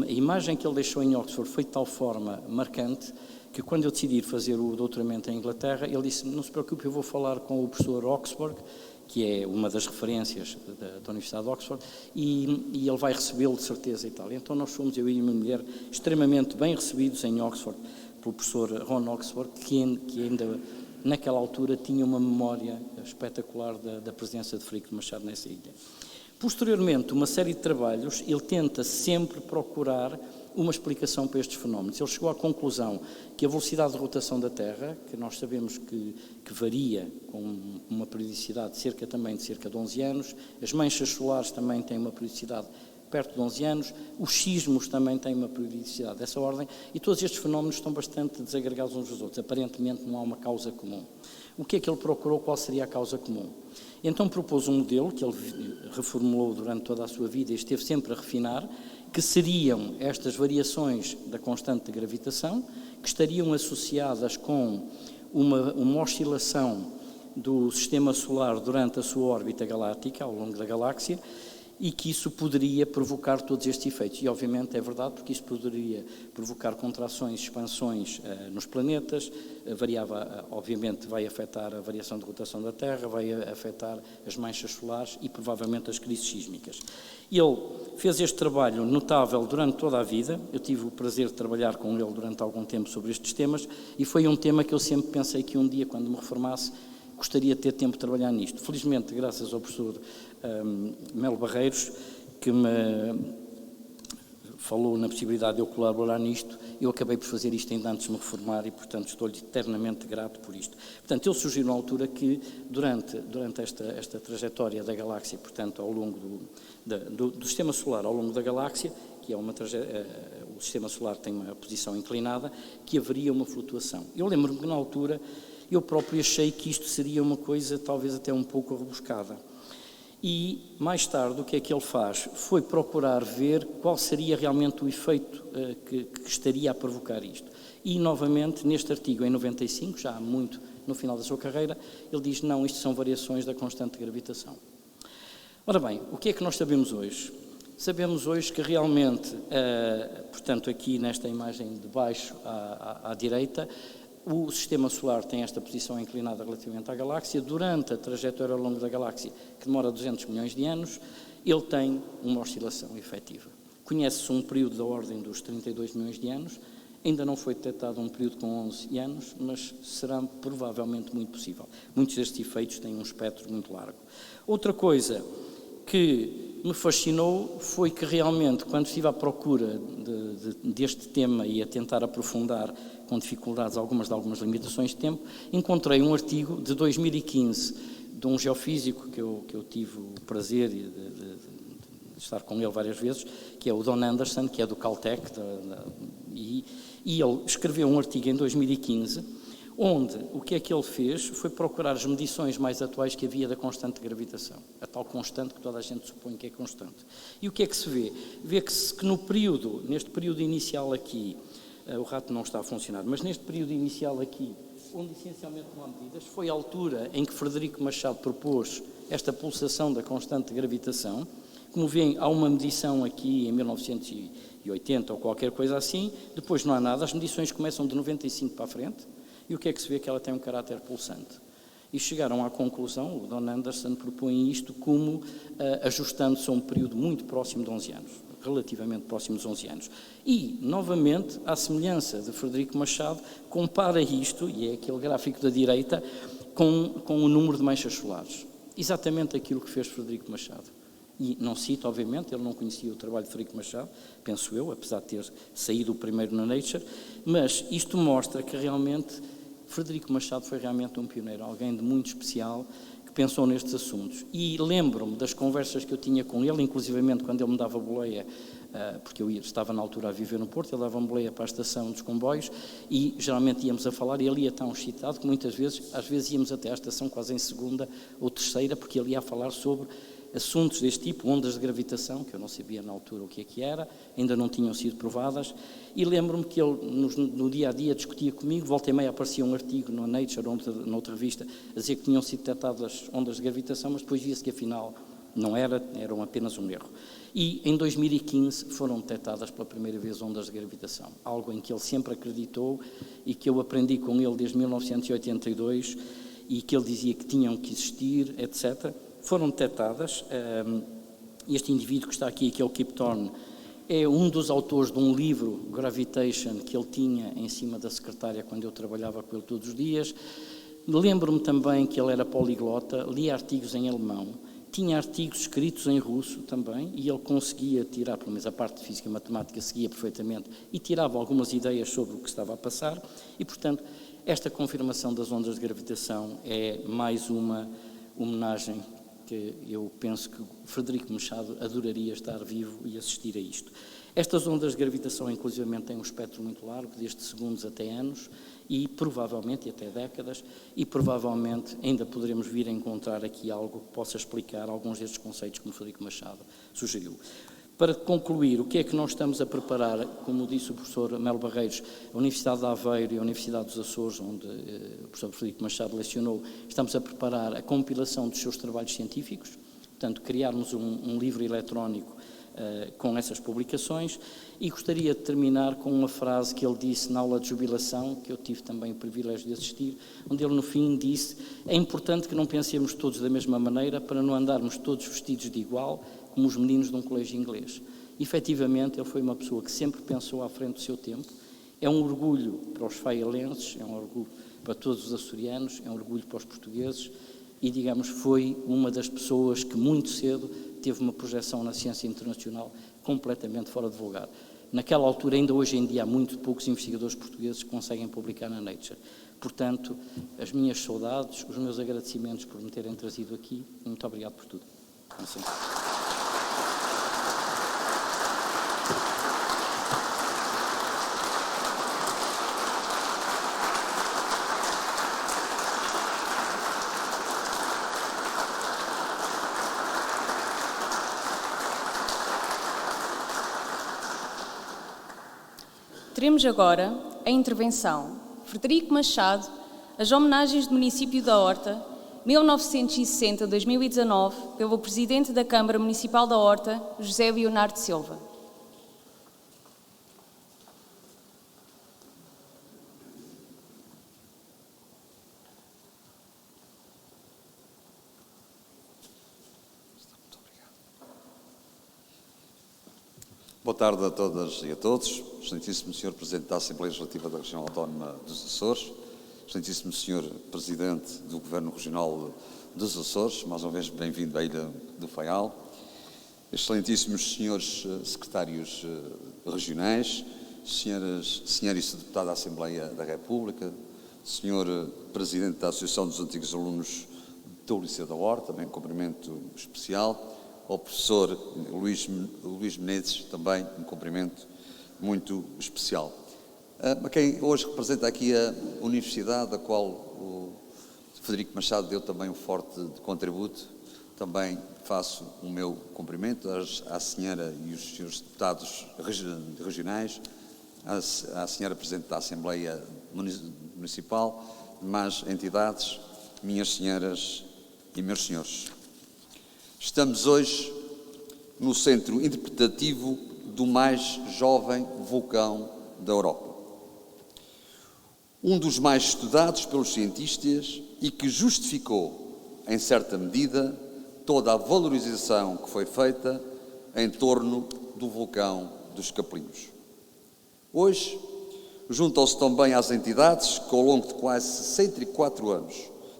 a imagem que ele deixou em Oxford foi de tal forma marcante, que quando eu decidi fazer o doutoramento em Inglaterra, ele disse: não se preocupe, eu vou falar com o professor Oxford, que é uma das referências da Universidade de Oxford, e ele vai recebê-lo de certeza e tal. Então nós fomos, eu e a minha mulher, extremamente bem recebidos em Oxford, pelo professor Ron Oxford, que ainda naquela altura tinha uma memória espetacular da presença de Frederico Machado nessa ilha. Posteriormente, uma série de trabalhos, ele tenta sempre procurar uma explicação para estes fenómenos. Ele chegou à conclusão que a velocidade de rotação da Terra, que nós sabemos que varia com uma periodicidade de cerca de 11 anos, as manchas solares também têm uma periodicidade perto de 11 anos, os sismos também têm uma periodicidade dessa ordem, e todos estes fenómenos estão bastante desagregados uns dos outros. Aparentemente não há uma causa comum. O que é que ele procurou? Qual seria a causa comum? Então propôs um modelo que ele reformulou durante toda a sua vida e esteve sempre a refinar, que seriam estas variações da constante de gravitação, que estariam associadas com uma oscilação do sistema solar durante a sua órbita galáctica, ao longo da galáxia, e que isso poderia provocar todos estes efeitos. E, obviamente, é verdade, porque isso poderia provocar contrações, expansões nos planetas, obviamente, vai afetar a variação de rotação da Terra, vai afetar as manchas solares e, provavelmente, as crises sísmicas. Ele fez este trabalho notável durante toda a vida. Eu tive o prazer de trabalhar com ele durante algum tempo sobre estes temas, e foi um tema que eu sempre pensei que um dia, quando me reformasse, gostaria de ter tempo de trabalhar nisto. Felizmente, graças ao professor Melo Barreiros, que me falou na possibilidade de eu colaborar nisto, eu acabei por fazer isto ainda antes de me reformar e, portanto, estou-lhe eternamente grato por isto. Portanto, ele surgiu na altura que, durante esta trajetória da galáxia, portanto, ao longo do sistema solar, ao longo da galáxia, que é o sistema solar tem uma posição inclinada, que haveria uma flutuação. Eu lembro-me que, na altura, eu próprio achei que isto seria uma coisa talvez até um pouco rebuscada. E, mais tarde, o que é que ele faz? Foi procurar ver qual seria realmente o efeito que estaria a provocar isto. E, novamente, neste artigo, em 95, já muito no final da sua carreira, ele diz, não, isto são variações da constante de gravitação. Ora bem, o que é que nós sabemos hoje? Sabemos hoje que realmente, portanto, aqui nesta imagem de baixo à direita, o sistema solar tem esta posição inclinada relativamente à galáxia. Durante a trajetória ao longo da galáxia, que demora 200 milhões de anos, ele tem uma oscilação efetiva. Conhece-se um período da ordem dos 32 milhões de anos, ainda não foi detectado um período com 11 anos, mas será provavelmente muito possível. Muitos destes efeitos têm um espectro muito largo. Outra coisa que me fascinou foi que realmente, quando estive à procura deste tema e a tentar aprofundar com dificuldades algumas limitações de tempo, encontrei um artigo de 2015 de um geofísico que eu tive o prazer de estar com ele várias vezes, que é o Don Anderson, que é do Caltech, e ele escreveu um artigo em 2015, onde o que é que ele fez foi procurar as medições mais atuais que havia da constante de gravitação, a tal constante que toda a gente supõe que é constante. E o que é que se vê? Vê-se que neste período inicial aqui, o rato não está a funcionar, mas neste período inicial aqui, onde essencialmente não há medidas, foi a altura em que Frederico Machado propôs esta pulsação da constante de gravitação. Como veem, há uma medição aqui em 1980 ou qualquer coisa assim, depois não há nada, as medições começam de 95 para a frente, e o que é que se vê? Que ela tem um caráter pulsante. E chegaram à conclusão, o Don Anderson propõe isto como ajustando-se a um período muito próximo de 11 anos, relativamente próximo de 11 anos. E, novamente, à semelhança de Frederico Machado, compara isto, e é aquele gráfico da direita, com o número de manchas solares. Exatamente aquilo que fez Frederico Machado. E não cito, obviamente, ele não conhecia o trabalho de Frederico Machado, penso eu, apesar de ter saído o primeiro na Nature, mas isto mostra que realmente Frederico Machado foi realmente um pioneiro, alguém de muito especial que pensou nestes assuntos. E lembro-me das conversas que eu tinha com ele, inclusivamente quando ele me dava boleia, porque eu estava na altura a viver no Porto, ele dava-me boleia para a estação dos comboios e geralmente íamos a falar e ele ia tão excitado que muitas vezes, às vezes íamos até à estação quase em segunda ou terceira, porque ele ia a falar sobre assuntos deste tipo, ondas de gravitação, que eu não sabia na altura o que é que era, ainda não tinham sido provadas, e lembro-me que ele, no dia-a-dia, discutia comigo, volta e meia aparecia um artigo na Nature, noutra revista, a dizer que tinham sido detectadas ondas de gravitação, mas depois via-se que afinal não eram apenas um erro. E em 2015 foram detectadas pela primeira vez ondas de gravitação, algo em que ele sempre acreditou e que eu aprendi com ele desde 1982 e que ele dizia que tinham que existir, etc., foram detectadas. Este indivíduo que está aqui, que é o Kip Thorne, é um dos autores de um livro, Gravitation, que ele tinha em cima da secretária quando eu trabalhava com ele todos os dias. Lembro-me também que ele era poliglota, lia artigos em alemão, tinha artigos escritos em russo também, e ele conseguia tirar, pelo menos a parte de física e matemática seguia perfeitamente, e tirava algumas ideias sobre o que estava a passar, e, portanto, esta confirmação das ondas de gravitação é mais uma homenagem que eu penso que Frederico Machado adoraria estar vivo e assistir a isto. Estas ondas de gravitação, inclusivamente, têm um espectro muito largo, desde segundos até anos, e provavelmente, e até décadas, e provavelmente ainda poderemos vir a encontrar aqui algo que possa explicar alguns destes conceitos que o Frederico Machado sugeriu. Para concluir, o que é que nós estamos a preparar, como disse o professor Melo Barreiros, a Universidade de Aveiro e a Universidade dos Açores, onde o professor Frederico Machado lecionou, estamos a preparar a compilação dos seus trabalhos científicos, portanto, criarmos um livro eletrónico com essas publicações, e gostaria de terminar com uma frase que ele disse na aula de jubilação, que eu tive também o privilégio de assistir, onde ele no fim disse: é importante que não pensemos todos da mesma maneira para não andarmos todos vestidos de igual, como os meninos de um colégio inglês. E, efetivamente, ele foi uma pessoa que sempre pensou à frente do seu tempo. É um orgulho para os faialenses, é um orgulho para todos os açorianos, é um orgulho para os portugueses e, digamos, foi uma das pessoas que muito cedo teve uma projeção na ciência internacional completamente fora de vulgar. Naquela altura, ainda hoje em dia, há muito poucos investigadores portugueses que conseguem publicar na Nature. Portanto, as minhas saudades, os meus agradecimentos por me terem trazido aqui. Muito obrigado por tudo. Assim. Teremos agora a intervenção Frederico Machado, as homenagens do município da Horta, 1960-2019, pelo Presidente da Câmara Municipal da Horta, José Leonardo Silva. Boa tarde a todas e a todos. Excelentíssimo Sr. Presidente da Assembleia Legislativa da Região Autónoma dos Açores, Excelentíssimo Sr. Presidente do Governo Regional dos Açores, mais uma vez bem-vindo à Ilha do Faial, Excelentíssimos Senhores Secretários Regionais, Senhora e Deputada da Assembleia da República, Sr. Presidente da Associação dos Antigos Alunos do Liceu da Horta, também um cumprimento especial, ao professor Luís Menezes, também um cumprimento muito especial. A quem hoje representa aqui a Universidade, da qual o Frederico Machado deu também um forte contributo, também faço o meu cumprimento à senhora e os senhores deputados regionais, à senhora Presidente da Assembleia Municipal, demais entidades, minhas senhoras e meus senhores. Estamos hoje no centro interpretativo do mais jovem vulcão da Europa. Um dos mais estudados pelos cientistas e que justificou, em certa medida, toda a valorização que foi feita em torno do vulcão dos Capelinhos. Hoje, juntam-se também às entidades que, ao longo de quase 64 anos,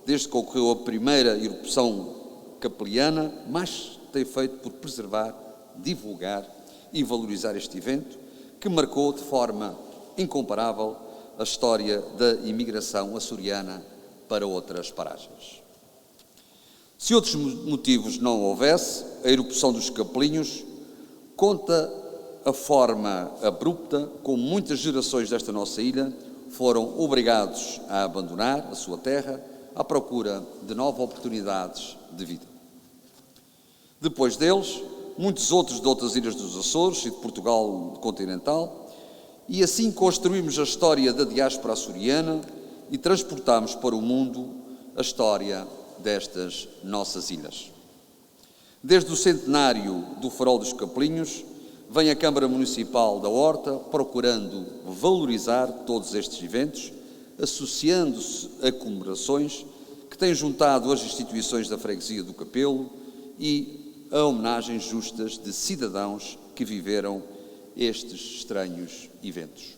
desde que ocorreu a primeira erupção capeliana, mais tem feito por preservar, divulgar e valorizar este evento, que marcou de forma incomparável a história da imigração açoriana para outras paragens. Se outros motivos não houvesse, a erupção dos Capelinhos conta a forma abrupta como muitas gerações desta nossa ilha foram obrigados a abandonar a sua terra à procura de novas oportunidades de vida. Depois deles, muitos outros de outras ilhas dos Açores e de Portugal continental, e assim construímos a história da diáspora açoriana e transportámos para o mundo a história destas nossas ilhas. Desde o centenário do Farol dos Capelinhos, vem a Câmara Municipal da Horta procurando valorizar todos estes eventos, associando-se a comemorações que têm juntado as instituições da freguesia do Capelo e a homenagens justas de cidadãos que viveram estes estranhos eventos.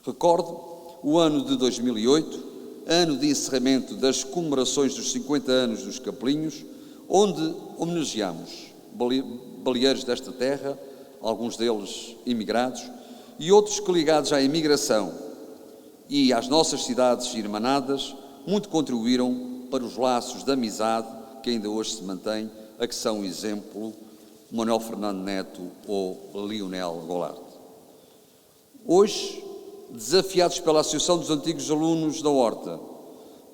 Recordo o ano de 2008, ano de encerramento das comemorações dos 50 anos dos Capelinhos, onde homenageamos baleeiros desta terra, alguns deles imigrados, e outros que, ligados à imigração e às nossas cidades irmanadas, muito contribuíram para os laços de amizade que ainda hoje se mantém, a que são exemplo Manuel Fernando Neto ou Lionel Goulart. Hoje, desafiados pela Associação dos Antigos Alunos da Horta,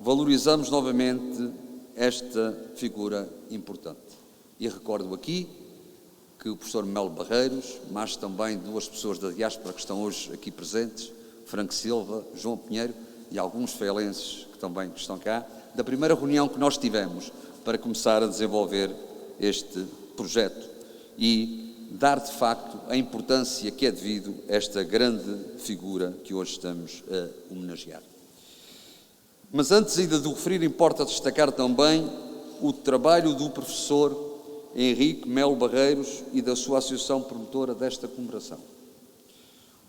valorizamos novamente esta figura importante. E recordo aqui que o professor Melo Barreiros, mas também duas pessoas da diáspora que estão hoje aqui presentes, Franco Silva, João Pinheiro e alguns feilenses que também estão cá, da primeira reunião que nós tivemos para começar a desenvolver este projeto e dar de facto a importância que é devido a esta grande figura que hoje estamos a homenagear. Mas antes ainda de o referir, importa destacar também o trabalho do professor Henrique Melo Barreiros e da sua associação promotora desta comemoração.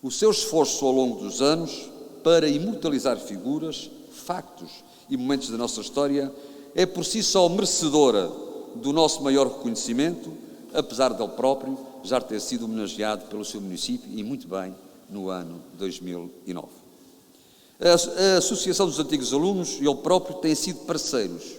O seu esforço ao longo dos anos para imortalizar figuras, factos e momentos da nossa história é por si só merecedora do nosso maior reconhecimento, apesar dele próprio já ter sido homenageado pelo seu município e muito bem no ano 2009. A Associação dos Antigos Alunos e ele próprio têm sido parceiros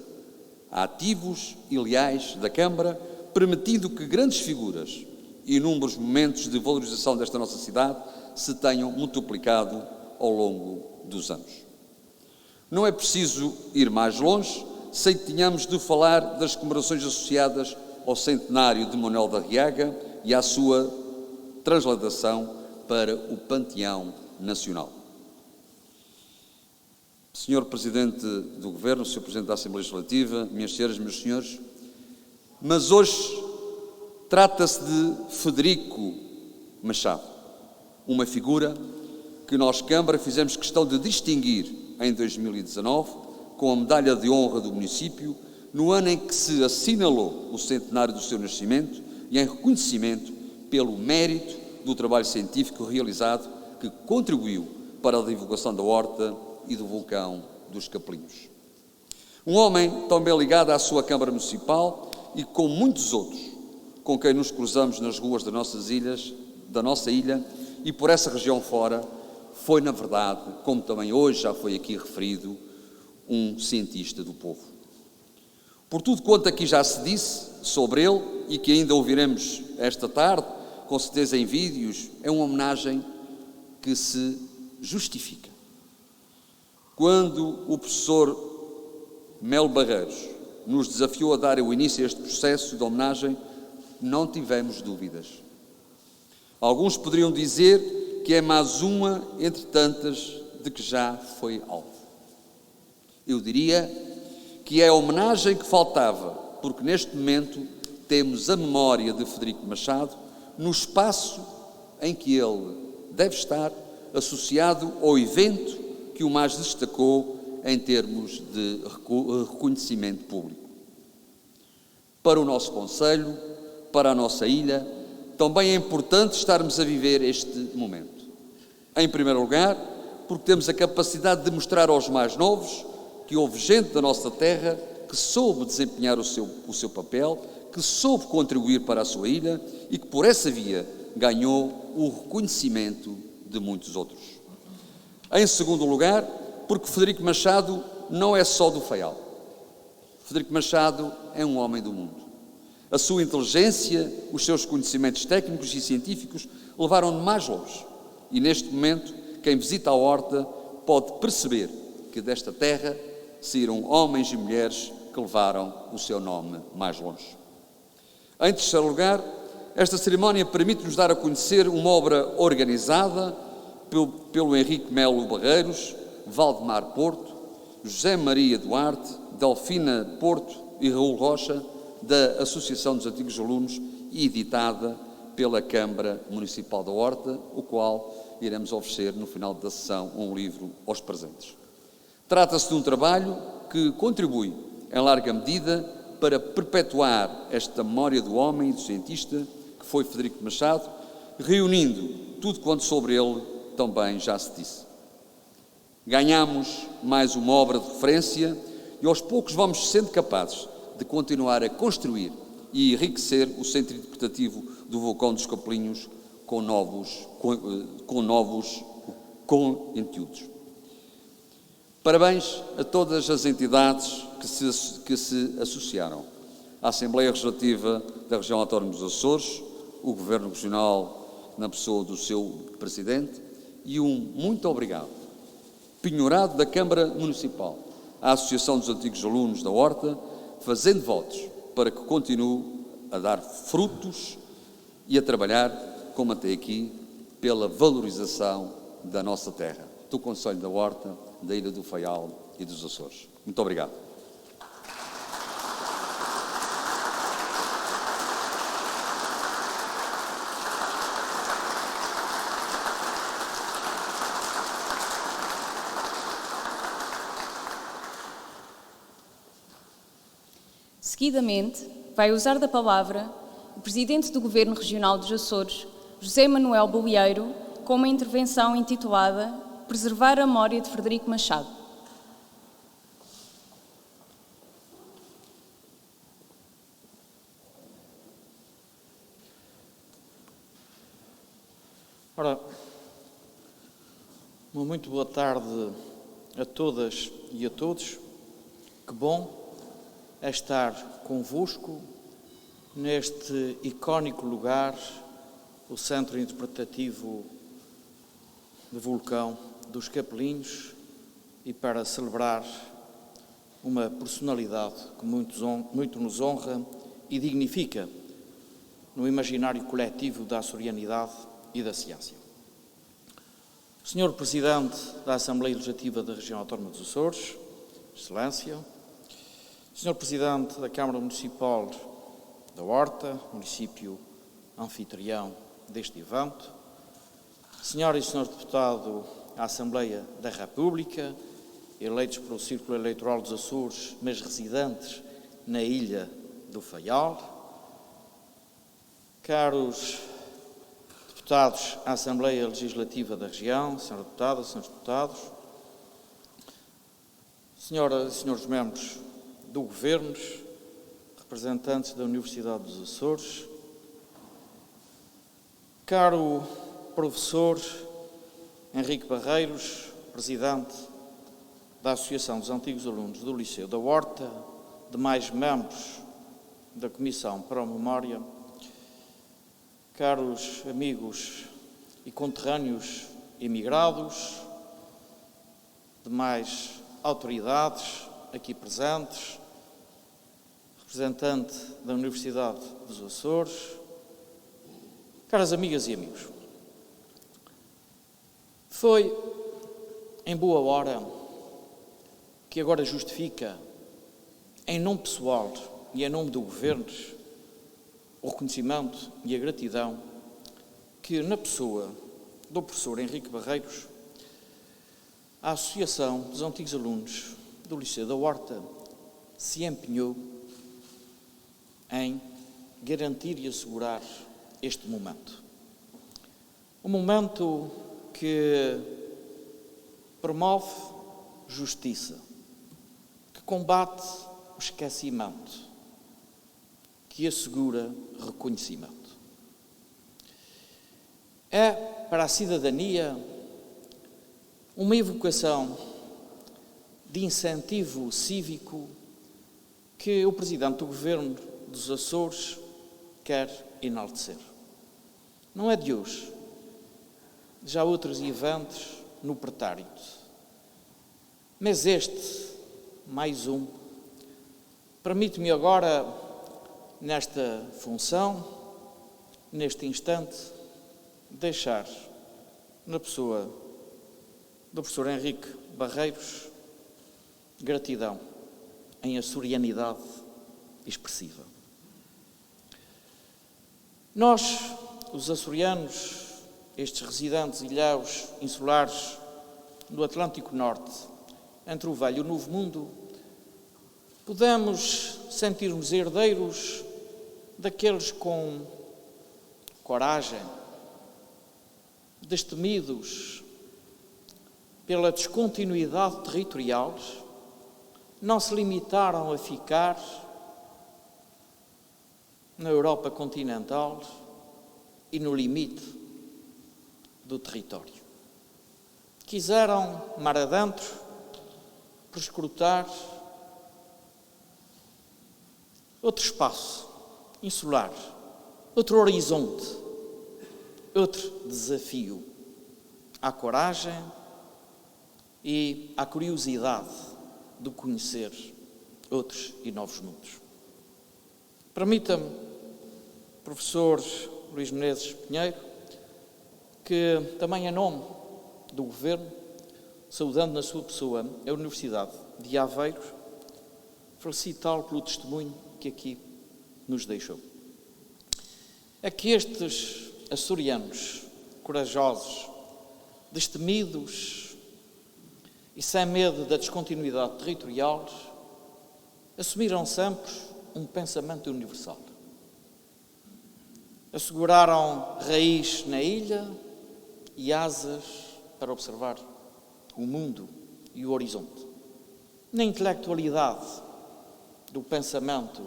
ativos e leais da Câmara, permitindo que grandes figuras e inúmeros momentos de valorização desta nossa cidade se tenham multiplicado ao longo dos anos. Não é preciso ir mais longe, sei que tínhamos de falar das comemorações associadas ao centenário de Manuel da Arriaga e à sua transladação para o Panteão Nacional. Senhor Presidente do Governo, Senhor Presidente da Assembleia Legislativa, minhas senhoras, meus senhores, mas hoje trata-se de Frederico Machado, uma figura que nós, Câmara, fizemos questão de distinguir em 2019 com a Medalha de Honra do município, no ano em que se assinalou o centenário do seu nascimento e em reconhecimento pelo mérito do trabalho científico realizado que contribuiu para a divulgação da horta e do vulcão dos Capelinhos. Um homem também ligado à sua Câmara Municipal e com muitos outros, com quem nos cruzamos nas ruas da nossa ilha e por essa região fora, foi, na verdade, como também hoje já foi aqui referido, um cientista do povo. Por tudo quanto aqui já se disse sobre ele e que ainda ouviremos esta tarde, com certeza em vídeos, é uma homenagem que se justifica. Quando o professor Melo Barreiros nos desafiou a dar o início a este processo de homenagem, não tivemos dúvidas. Alguns poderiam dizer que é mais uma entre tantas de que já foi alvo. Eu diria que é a homenagem que faltava, porque neste momento temos a memória de Frederico Machado no espaço em que ele deve estar associado ao evento que o mais destacou em termos de reconhecimento público. Para o nosso concelho, para a nossa ilha, também é importante estarmos a viver este momento. Em primeiro lugar, porque temos a capacidade de mostrar aos mais novos que houve gente da nossa terra que soube desempenhar o seu papel, que soube contribuir para a sua ilha e que por essa via ganhou o reconhecimento de muitos outros. Em segundo lugar, porque Frederico Machado não é só do Faial. Frederico Machado é um homem do mundo. A sua inteligência, os seus conhecimentos técnicos e científicos levaram-no mais longe. E neste momento, quem visita a horta pode perceber que desta terra saíram homens e mulheres que levaram o seu nome mais longe. Em terceiro lugar, esta cerimónia permite-nos dar a conhecer uma obra organizada pelo Henrique Melo Barreiros, Valdemar Porto, José Maria Duarte, Delfina Porto e Raul Rocha, da Associação dos Antigos Alunos e editada pela Câmara Municipal da Horta, o qual iremos oferecer no final da sessão um livro aos presentes. Trata-se de um trabalho que contribui, em larga medida, para perpetuar esta memória do homem e do cientista que foi Frederico Machado, reunindo tudo quanto sobre ele também já se disse. Ganhamos mais uma obra de referência e aos poucos vamos sendo capazes de continuar a construir e enriquecer o centro interpretativo do vulcão dos Capelinhos com novos conteúdos. Parabéns a todas as entidades que se associaram à Assembleia Legislativa da Região Autónoma dos Açores, o Governo Regional na pessoa do seu Presidente, e um muito obrigado, penhorado da Câmara Municipal, à Associação dos Antigos Alunos da Horta, fazendo votos para que continue a dar frutos e a trabalhar, como até aqui, pela valorização da nossa terra, do Concelho da Horta, da Ilha do Faial e dos Açores. Muito obrigado. Seguidamente, vai usar da palavra o Presidente do Governo Regional dos Açores, José Manuel Bolieiro, com uma intervenção intitulada Preservar a Memória de Frederico Machado. Ora, uma muito boa tarde a todas e a todos. Que bom é estar convosco neste icónico lugar, o Centro Interpretativo de Vulcão dos Capelinhos, e para celebrar uma personalidade que muito nos honra e dignifica no imaginário coletivo da açorianidade e da ciência. Senhor Presidente da Assembleia Legislativa da Região Autónoma dos Açores, Excelência, Senhor Presidente da Câmara Municipal da Horta, município anfitrião deste evento, Senhoras e Senhores Deputados à Assembleia da República, eleitos pelo Círculo Eleitoral dos Açores, mas residentes na Ilha do Faial, caros deputados à Assembleia Legislativa da Região, Senhora Deputada, Senhores Deputados, Senhoras e Senhores Membros do Governo, representantes da Universidade dos Açores, caro professor Henrique Barreiros, Presidente da Associação dos Antigos Alunos do Liceu da Horta, demais membros da Comissão para a Memória, caros amigos e conterrâneos emigrados, demais autoridades aqui presentes, representante da Universidade dos Açores, caras amigas e amigos. Foi em boa hora que agora justifica, em nome pessoal e em nome do Governo, o reconhecimento e a gratidão que, na pessoa do professor Henrique Barreiros, a Associação dos Antigos Alunos do Liceu da Horta se empenhou em garantir e assegurar este momento. Um momento que promove justiça, que combate o esquecimento, que assegura reconhecimento. É para a cidadania uma evocação de incentivo cívico que o Presidente do Governo dos Açores quer enaltecer. Não é de hoje. Já há outros eventos no pretérito. Mas este, mais um, permite-me agora, nesta função, neste instante, deixar na pessoa do professor Henrique Barreiros gratidão em açorianidade expressiva. Nós, os açorianos, estes residentes ilhaus insulares do Atlântico Norte, entre o Velho e o Novo Mundo, podemos sentir-nos herdeiros daqueles com coragem, destemidos pela descontinuidade territorial, não se limitaram a ficar na Europa continental e no limite do território. Quiseram, mar adentro, prescrutar outro espaço insular, outro horizonte, outro desafio à coragem e à curiosidade de conhecer outros e novos mundos. Permita-me, professor Luís Menezes Pinheiro, que também em nome do Governo, saudando na sua pessoa a Universidade de Aveiro, felicitá-lo pelo testemunho que aqui nos deixou. É que estes açorianos corajosos, destemidos e sem medo da descontinuidade territorial, assumiram sempre um pensamento universal. Asseguraram raiz na ilha e asas para observar o mundo e o horizonte. Na intelectualidade do pensamento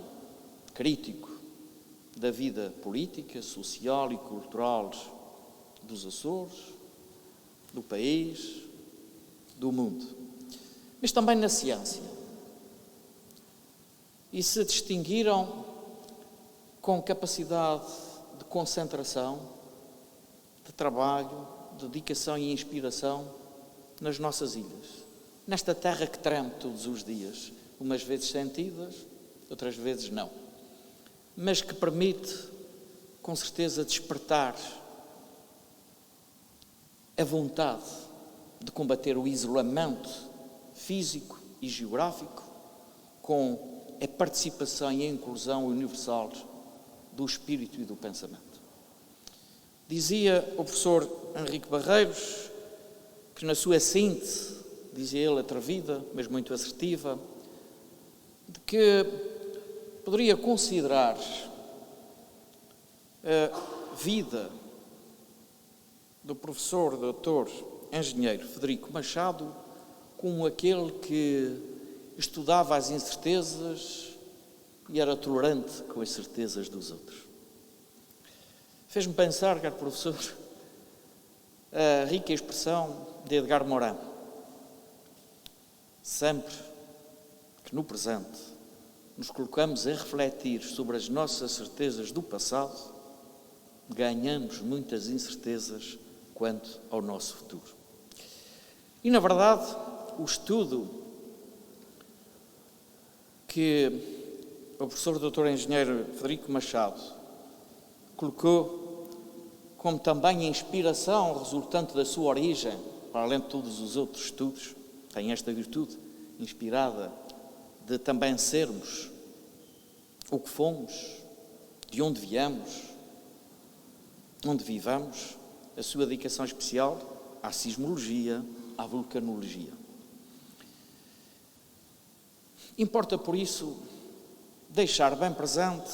crítico da vida política, social e cultural dos Açores, do país, do mundo, mas também na ciência. E se distinguiram com capacidade de concentração, de trabalho, de dedicação e inspiração nas nossas ilhas, nesta terra que treme todos os dias, umas vezes sentidas, outras vezes não, mas que permite, com certeza, despertar a vontade de combater o isolamento físico e geográfico com a participação e a inclusão universal do espírito e do pensamento. Dizia o professor Henrique Barreiros que na sua síntese, dizia ele atrevida, mas muito assertiva, de que poderia considerar a vida do professor, doutor, engenheiro Frederico Machado como aquele que estudava as incertezas e era tolerante com as certezas dos outros. Fez-me pensar, caro professor, a rica expressão de Edgar Morin. Sempre que no presente nos colocamos a refletir sobre as nossas certezas do passado, ganhamos muitas incertezas quanto ao nosso futuro. E, na verdade, o estudo que o professor doutor engenheiro Frederico Machado colocou como também a inspiração resultante da sua origem, para além de todos os outros estudos, tem esta virtude inspirada de também sermos o que fomos, de onde viemos, onde vivamos, a sua dedicação especial à sismologia, à vulcanologia. Importa, por isso, deixar bem presente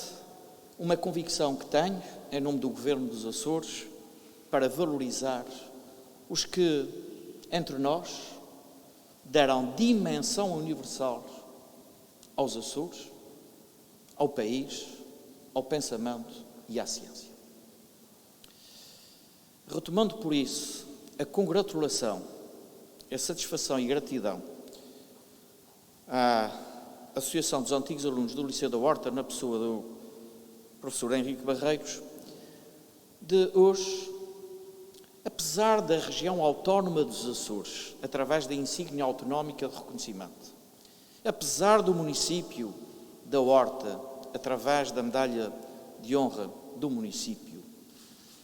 uma convicção que tenho, em nome do Governo dos Açores, para valorizar os que, entre nós, deram dimensão universal aos Açores, ao país, ao pensamento e à ciência. Retomando, por isso, a congratulação, a satisfação e gratidão à Associação dos Antigos Alunos do Liceu da Horta, na pessoa do professor Henrique Barreiros, de hoje, apesar da região autónoma dos Açores, através da insígnia autonómica de reconhecimento, apesar do município da Horta, através da medalha de honra do município,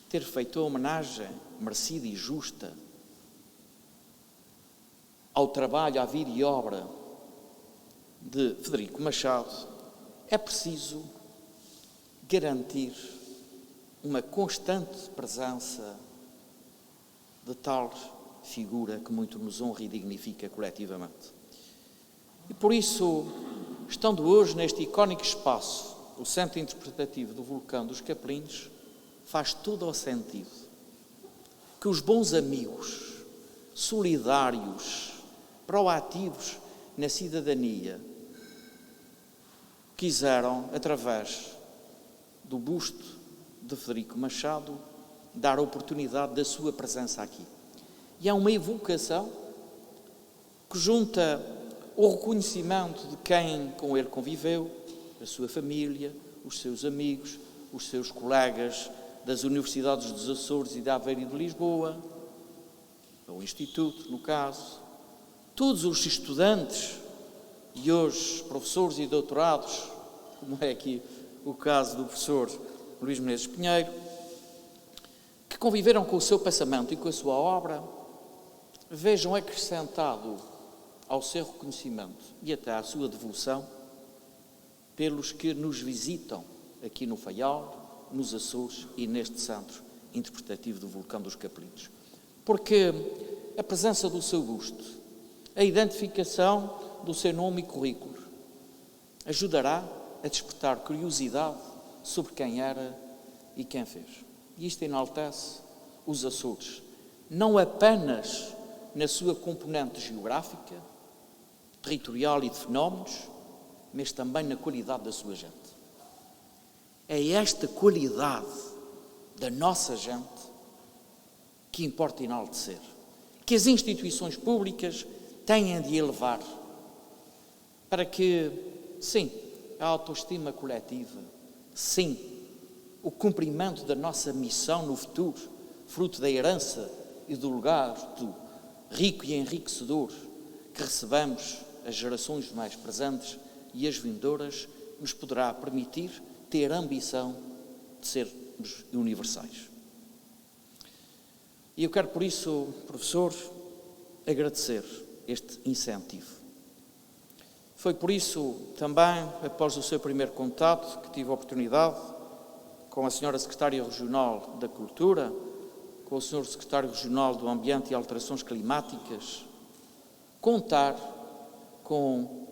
ter feito a homenagem merecida e justa ao trabalho, à vida e obra de Frederico Machado, é preciso garantir uma constante presença de tal figura que muito nos honra e dignifica coletivamente. E por isso, estando hoje neste icónico espaço, o Centro Interpretativo do Vulcão dos Capelinhos, faz todo o sentido que os bons amigos, solidários, proativos na cidadania, quiseram, através do busto de Frederico Machado, dar a oportunidade da sua presença aqui. E há uma evocação que junta o reconhecimento de quem com ele conviveu, a sua família, os seus amigos, os seus colegas das universidades dos Açores e de Aveiro e de Lisboa, o Instituto, no caso, todos os estudantes e os professores e doutorados, como é aqui o caso do professor Luís Menezes Pinheiro, que conviveram com o seu pensamento e com a sua obra, vejam acrescentado ao seu reconhecimento e até à sua devoção pelos que nos visitam aqui no Faial, nos Açores e neste centro interpretativo do Vulcão dos Capelinhos. Porque a presença do seu busto, a identificação do seu nome e currículo, ajudará a despertar curiosidade sobre quem era e quem fez. E isto enaltece os Açores, não apenas na sua componente geográfica, territorial e de fenómenos, mas também na qualidade da sua gente. É esta qualidade da nossa gente que importa enaltecer, que as instituições públicas têm de elevar, para que, sim, a autoestima coletiva, sim, o cumprimento da nossa missão no futuro, fruto da herança e do legado rico e enriquecedor que recebamos as gerações mais presentes e as vindouras, nos poderá permitir ter a ambição de sermos universais. E eu quero, por isso, professor, agradecer este incentivo. Foi por isso também, após o seu primeiro contato, que tive a oportunidade, com a senhora Secretária Regional da Cultura, com o senhor Secretário Regional do Ambiente e Alterações Climáticas, contar com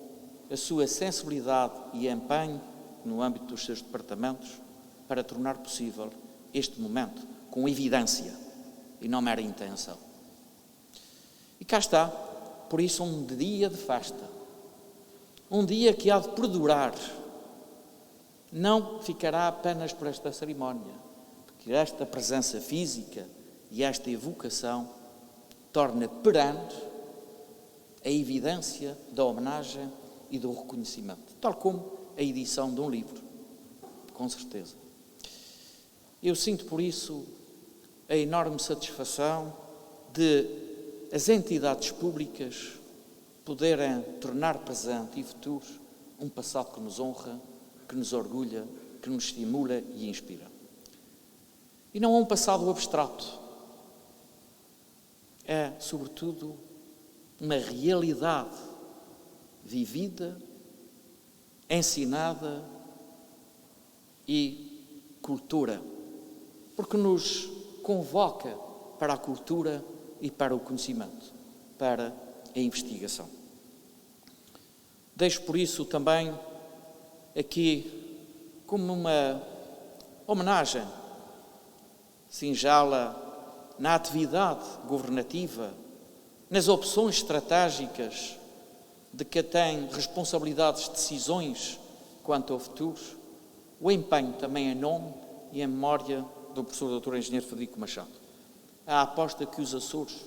a sua sensibilidade e empenho no âmbito dos seus departamentos para tornar possível este momento com evidência e não mera intenção. E cá está, por isso, um dia de festa, um dia que há de perdurar, não ficará apenas por esta cerimónia, porque esta presença física e esta evocação torna perante a evidência da homenagem e do reconhecimento, tal como a edição de um livro, com certeza. Eu sinto por isso a enorme satisfação de as entidades públicas poderem tornar presente e futuro um passado que nos honra, que nos orgulha, que nos estimula e inspira. E não é um passado abstrato, é, sobretudo, uma realidade vivida, ensinada e cultura, porque nos convoca para a cultura e para o conhecimento, para a investigação. Deixo por isso também aqui como uma homenagem singela na atividade governativa, nas opções estratégicas de que tem responsabilidades de decisões quanto ao futuro, o empenho também em nome e em memória do professor Dr. Engenheiro Frederico Machado. A aposta que os Açores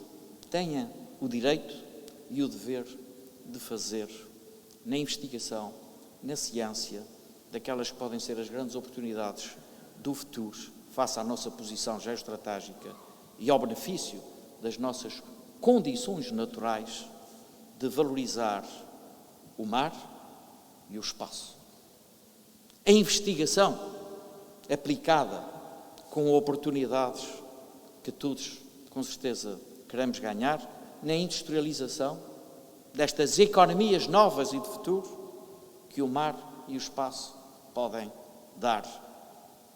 tenham o direito e o dever de fazer na investigação, na ciência, daquelas que podem ser as grandes oportunidades do futuro, face à nossa posição geoestratégica e ao benefício das nossas condições naturais de valorizar o mar e o espaço. A investigação aplicada com oportunidades que todos, com certeza, queremos ganhar, na industrialização destas economias novas e de futuro que o mar e o espaço podem dar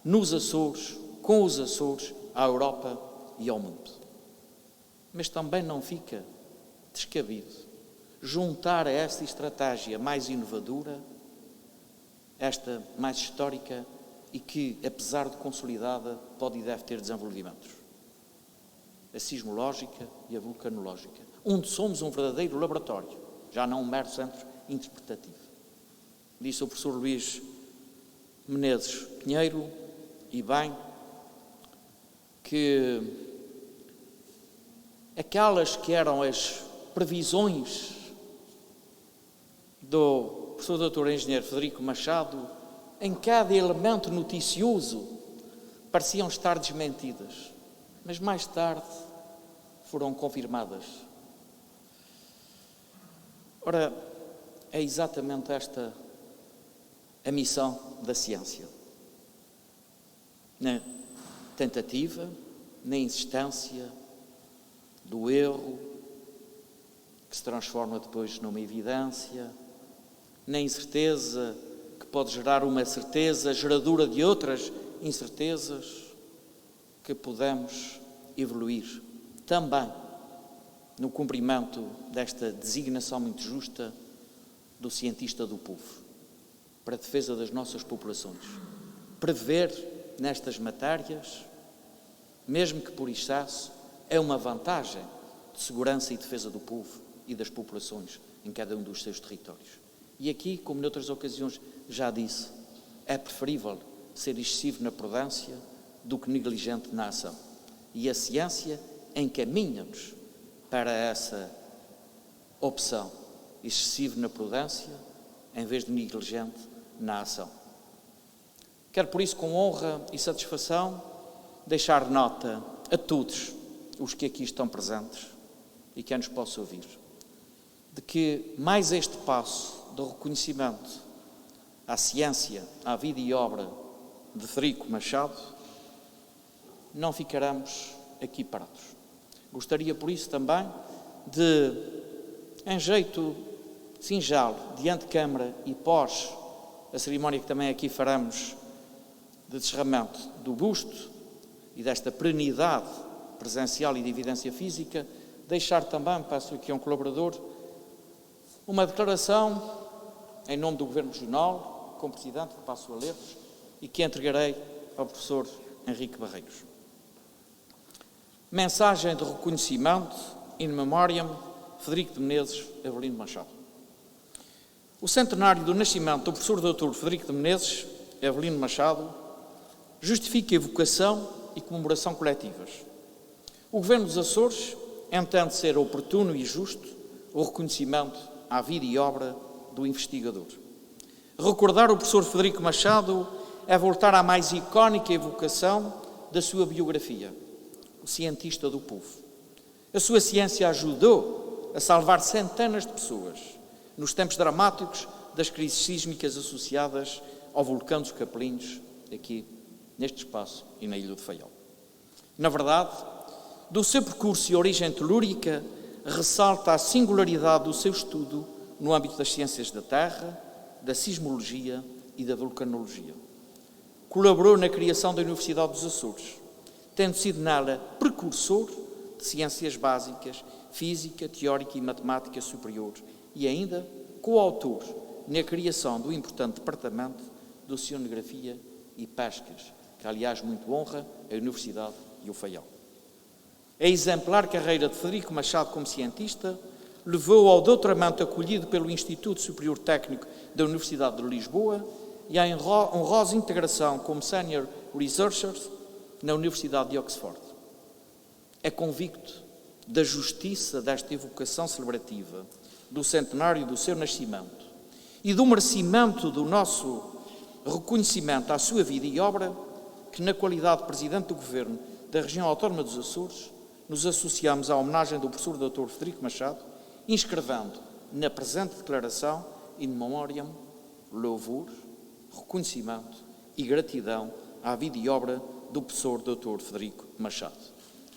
nos Açores, com os Açores, à Europa e ao mundo. Mas também não fica descabido juntar a esta estratégia mais inovadora, esta mais histórica e que, apesar de consolidada, pode e deve ter desenvolvimentos. A sismológica e a vulcanológica, onde somos um verdadeiro laboratório, já não um mero centro interpretativo. Disse o professor Luís Menezes Pinheiro, e bem, que aquelas que eram as previsões do professor doutor engenheiro Frederico Machado, em cada elemento noticioso, pareciam estar desmentidas, mas mais tarde foram confirmadas. Ora, é exatamente esta a missão da ciência. Na tentativa, na insistência do erro, que se transforma depois numa evidência, na incerteza que pode gerar uma certeza, geradora de outras incertezas, que podemos evoluir também no cumprimento desta designação muito justa do cientista do povo, para a defesa das nossas populações. Prever nestas matérias, mesmo que por excesso, é uma vantagem de segurança e defesa do povo e das populações em cada um dos seus territórios. E aqui, como noutras ocasiões já disse, é preferível ser excessivo na prudência do que negligente na ação. E a ciência encaminha-nos para essa opção, excessivo na prudência em vez de negligente na ação. Quero por isso, com honra e satisfação, deixar nota a todos os que aqui estão presentes e quem nos possa ouvir, de que mais este passo do reconhecimento à ciência, à vida e obra de Frederico Machado, não ficaremos aqui parados. Gostaria, por isso, também de, em jeito singelo, de antecâmara e pós a cerimónia que também aqui faremos de descerramento do busto e desta perenidade presencial e de evidência física, deixar também, passo aqui a um colaborador, uma declaração em nome do Governo Regional, como Presidente, que passo a ler-vos e que entregarei ao professor Henrique Barreiros. Mensagem de reconhecimento, in memoriam, Frederico de Menezes Avelino Machado. O centenário do nascimento do professor Dr. Frederico de Menezes Avelino Machado justifica evocação e comemoração coletivas. O Governo dos Açores entende ser oportuno e justo o reconhecimento à vida e obra do investigador. Recordar o professor Frederico Machado é voltar à mais icónica evocação da sua biografia, o cientista do povo. A sua ciência ajudou a salvar centenas de pessoas nos tempos dramáticos das crises sísmicas associadas ao vulcão dos Capelinhos, aqui neste espaço e na Ilha do Faial. Na verdade, do seu percurso e origem telúrica, ressalta a singularidade do seu estudo no âmbito das ciências da terra, da sismologia e da vulcanologia. Colaborou na criação da Universidade dos Açores, tendo sido nela precursor de ciências básicas, física, teórica e matemática superior, e ainda coautor na criação do importante departamento de oceanografia e pescas, que aliás muito honra a Universidade e o Faial. A exemplar carreira de Frederico Machado como cientista levou ao doutoramento acolhido pelo Instituto Superior Técnico da Universidade de Lisboa e à honrosa integração como Senior Researcher na Universidade de Oxford. É convicto da justiça desta evocação celebrativa do centenário do seu nascimento e do merecimento do nosso reconhecimento à sua vida e obra, que na qualidade de Presidente do Governo da Região Autónoma dos Açores, nos associamos à homenagem do professor Dr. Frederico Machado, inscrevendo na presente declaração in memoriam, louvor, reconhecimento e gratidão à vida e obra do professor Dr. Frederico Machado.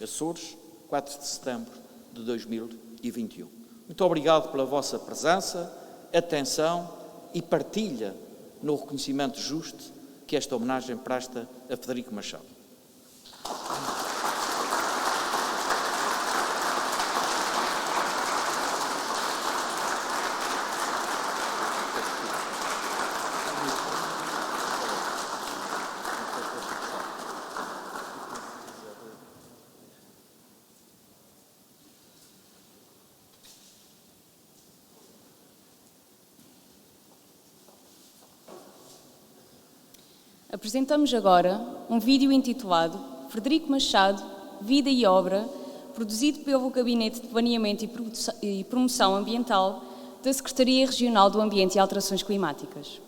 Açores, 4 de setembro de 2021. Muito obrigado pela vossa presença, atenção e partilha no reconhecimento justo que esta homenagem presta a Frederico Machado. Apresentamos agora um vídeo intitulado Frederico Machado, Vida e Obra, produzido pelo Gabinete de Planeamento e Promoção Ambiental da Secretaria Regional do Ambiente e Alterações Climáticas.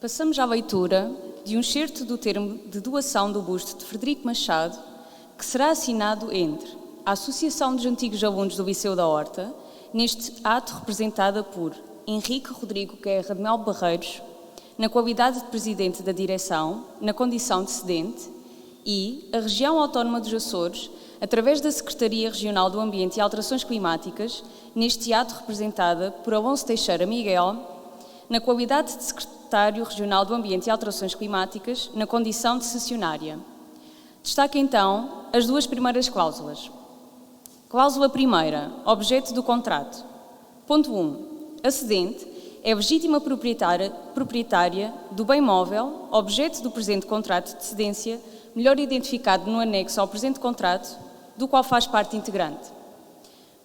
Passamos à leitura de um excerto do termo de doação do busto de Frederico Machado, que será assinado entre a Associação dos Antigos Alunos do Liceu da Horta, neste ato representada por Henrique Rodrigo Guerra de Mel Barreiros, na qualidade de Presidente da Direção, na condição de cedente, e a Região Autónoma dos Açores, através da Secretaria Regional do Ambiente e Alterações Climáticas, neste ato representada por Alonso Teixeira Miguel, na qualidade de Secretário Regional do Ambiente e Alterações Climáticas, na condição de cessionária. Destaque então as duas primeiras cláusulas. Cláusula primeira, objeto do contrato. Ponto 1. A cedente é legítima proprietária do bem móvel, objeto do presente contrato de cedência, melhor identificado no anexo ao presente contrato, do qual faz parte integrante.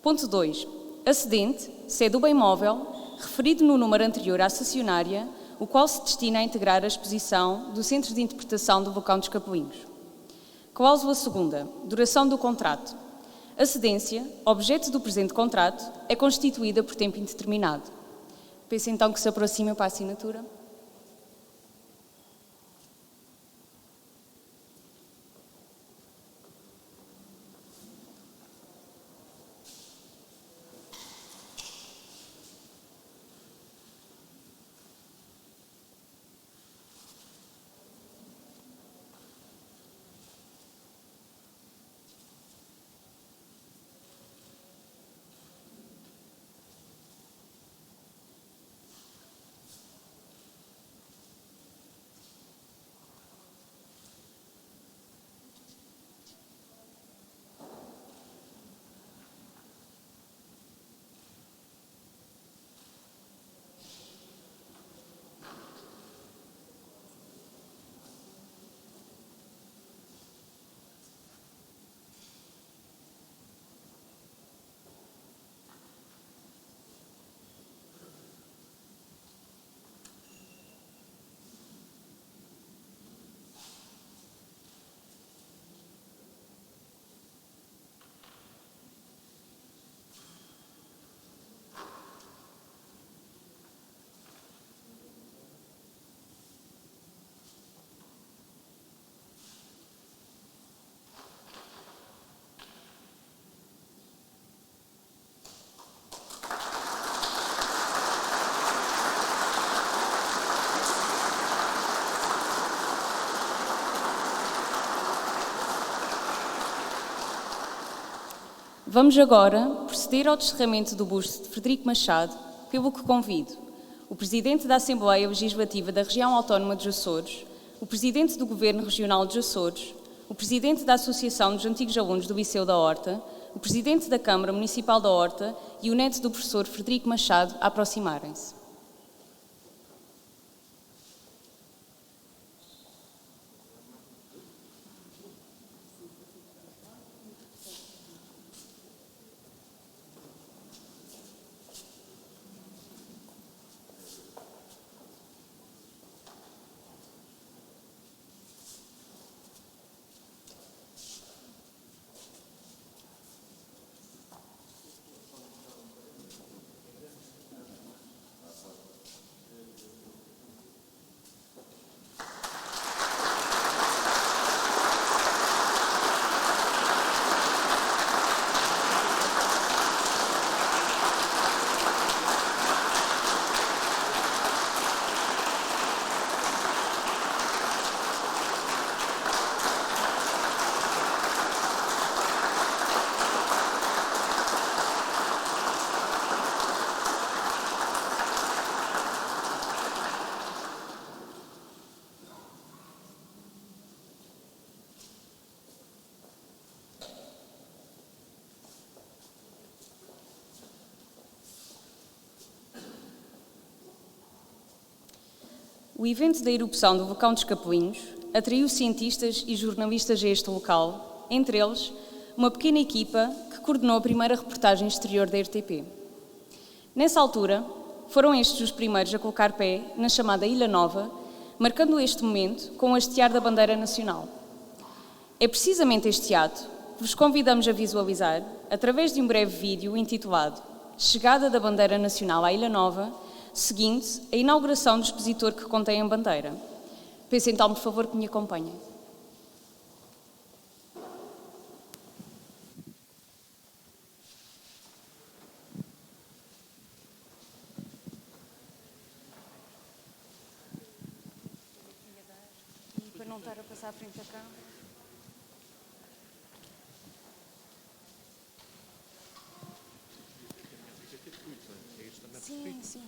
Ponto 2. A cedente cede o bem móvel, referido no número anterior à cessionária, o qual se destina a integrar a exposição do Centro de Interpretação do Vulcão dos Capelinhos. Cláusula segunda, duração do contrato. A cedência, objeto do presente contrato, é constituída por tempo indeterminado. Peço então que se aproxime para a assinatura. Vamos agora proceder ao descerramento do busto de Frederico Machado, pelo que convido o Presidente da Assembleia Legislativa da Região Autónoma dos Açores, o Presidente do Governo Regional dos Açores, o Presidente da Associação dos Antigos Alunos do Liceu da Horta, o Presidente da Câmara Municipal da Horta e o neto do professor Frederico Machado a aproximarem-se. O evento da erupção do vulcão dos Capelinhos atraiu cientistas e jornalistas a este local, entre eles uma pequena equipa que coordenou a primeira reportagem exterior da RTP. Nessa altura, foram estes os primeiros a colocar pé na chamada Ilha Nova, marcando este momento com o hastear da bandeira nacional. É precisamente este ato que vos convidamos a visualizar através de um breve vídeo intitulado Chegada da Bandeira Nacional à Ilha Nova, seguinte a inauguração do expositor que contém a bandeira. Peço então, por favor, que me acompanhem. E para não estar a passar à frente da câmara. Sim, é isso.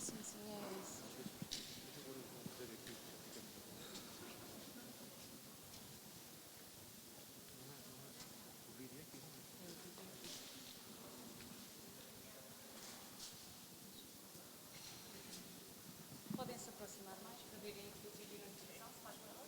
Podem se aproximar mais para verem aqui o vídeo na descrição, se faz favor.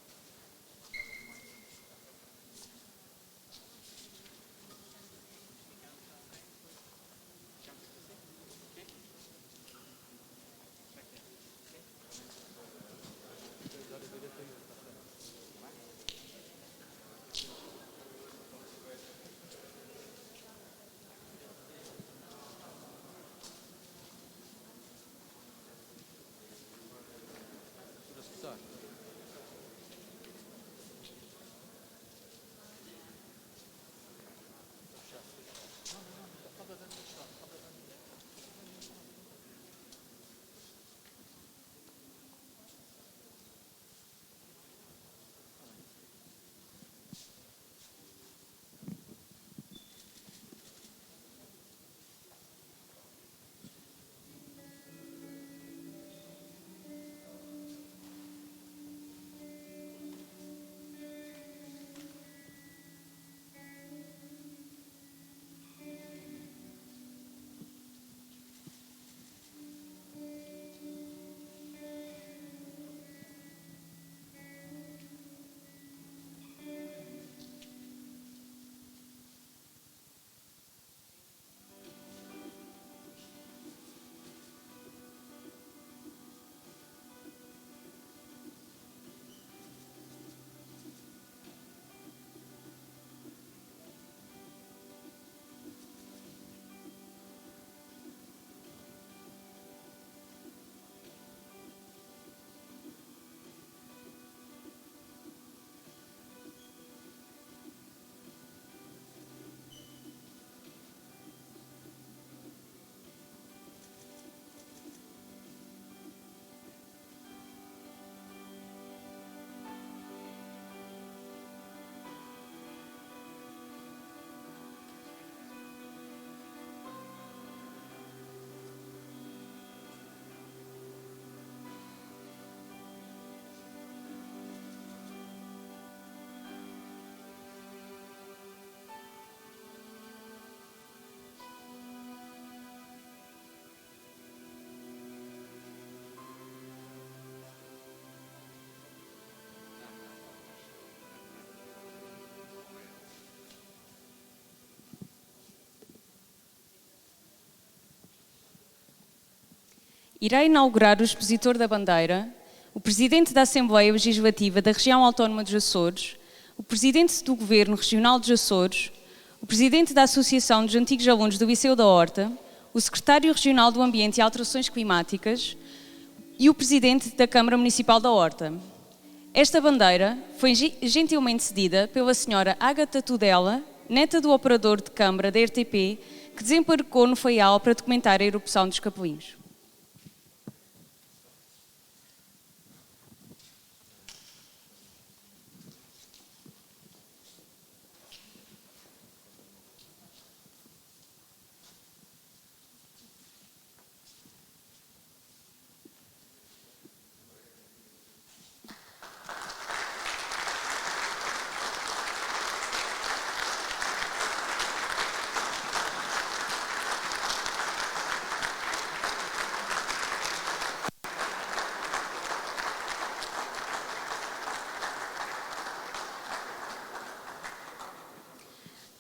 irá inaugurar o expositor da bandeira o Presidente da Assembleia Legislativa da Região Autónoma dos Açores, o Presidente do Governo Regional dos Açores, o Presidente da Associação dos Antigos Alunos do Liceu da Horta, o Secretário Regional do Ambiente e Alterações Climáticas e o Presidente da Câmara Municipal da Horta. Esta bandeira foi gentilmente cedida pela Sra. Ágata Tudela, neta do operador de câmara da RTP, que desembarcou no Faial para documentar a erupção dos Capelinhos.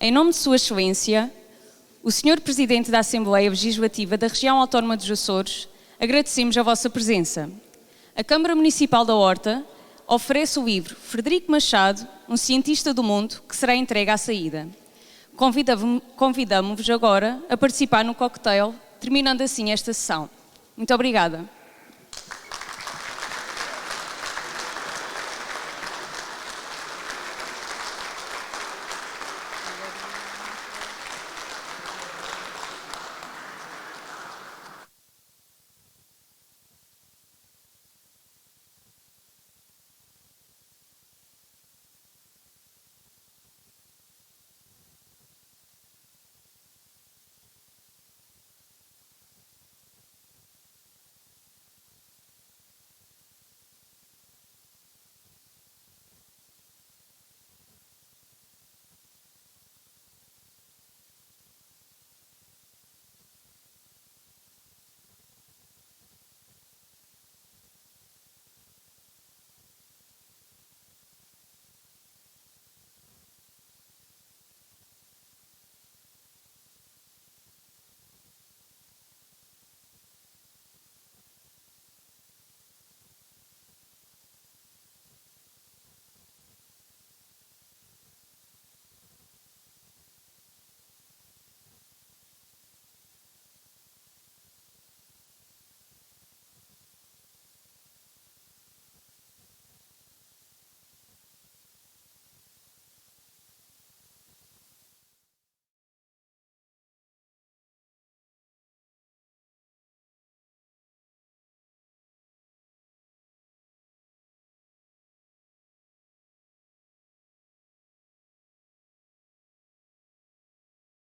Em nome de Sua Excelência, o Sr. Presidente da Assembleia Legislativa da Região Autónoma dos Açores, agradecemos a vossa presença. A Câmara Municipal da Horta oferece o livro Frederico Machado, um cientista do mundo, que será entregue à saída. Convidamos-vos agora a participar no cocktail, terminando assim esta sessão. Muito obrigada.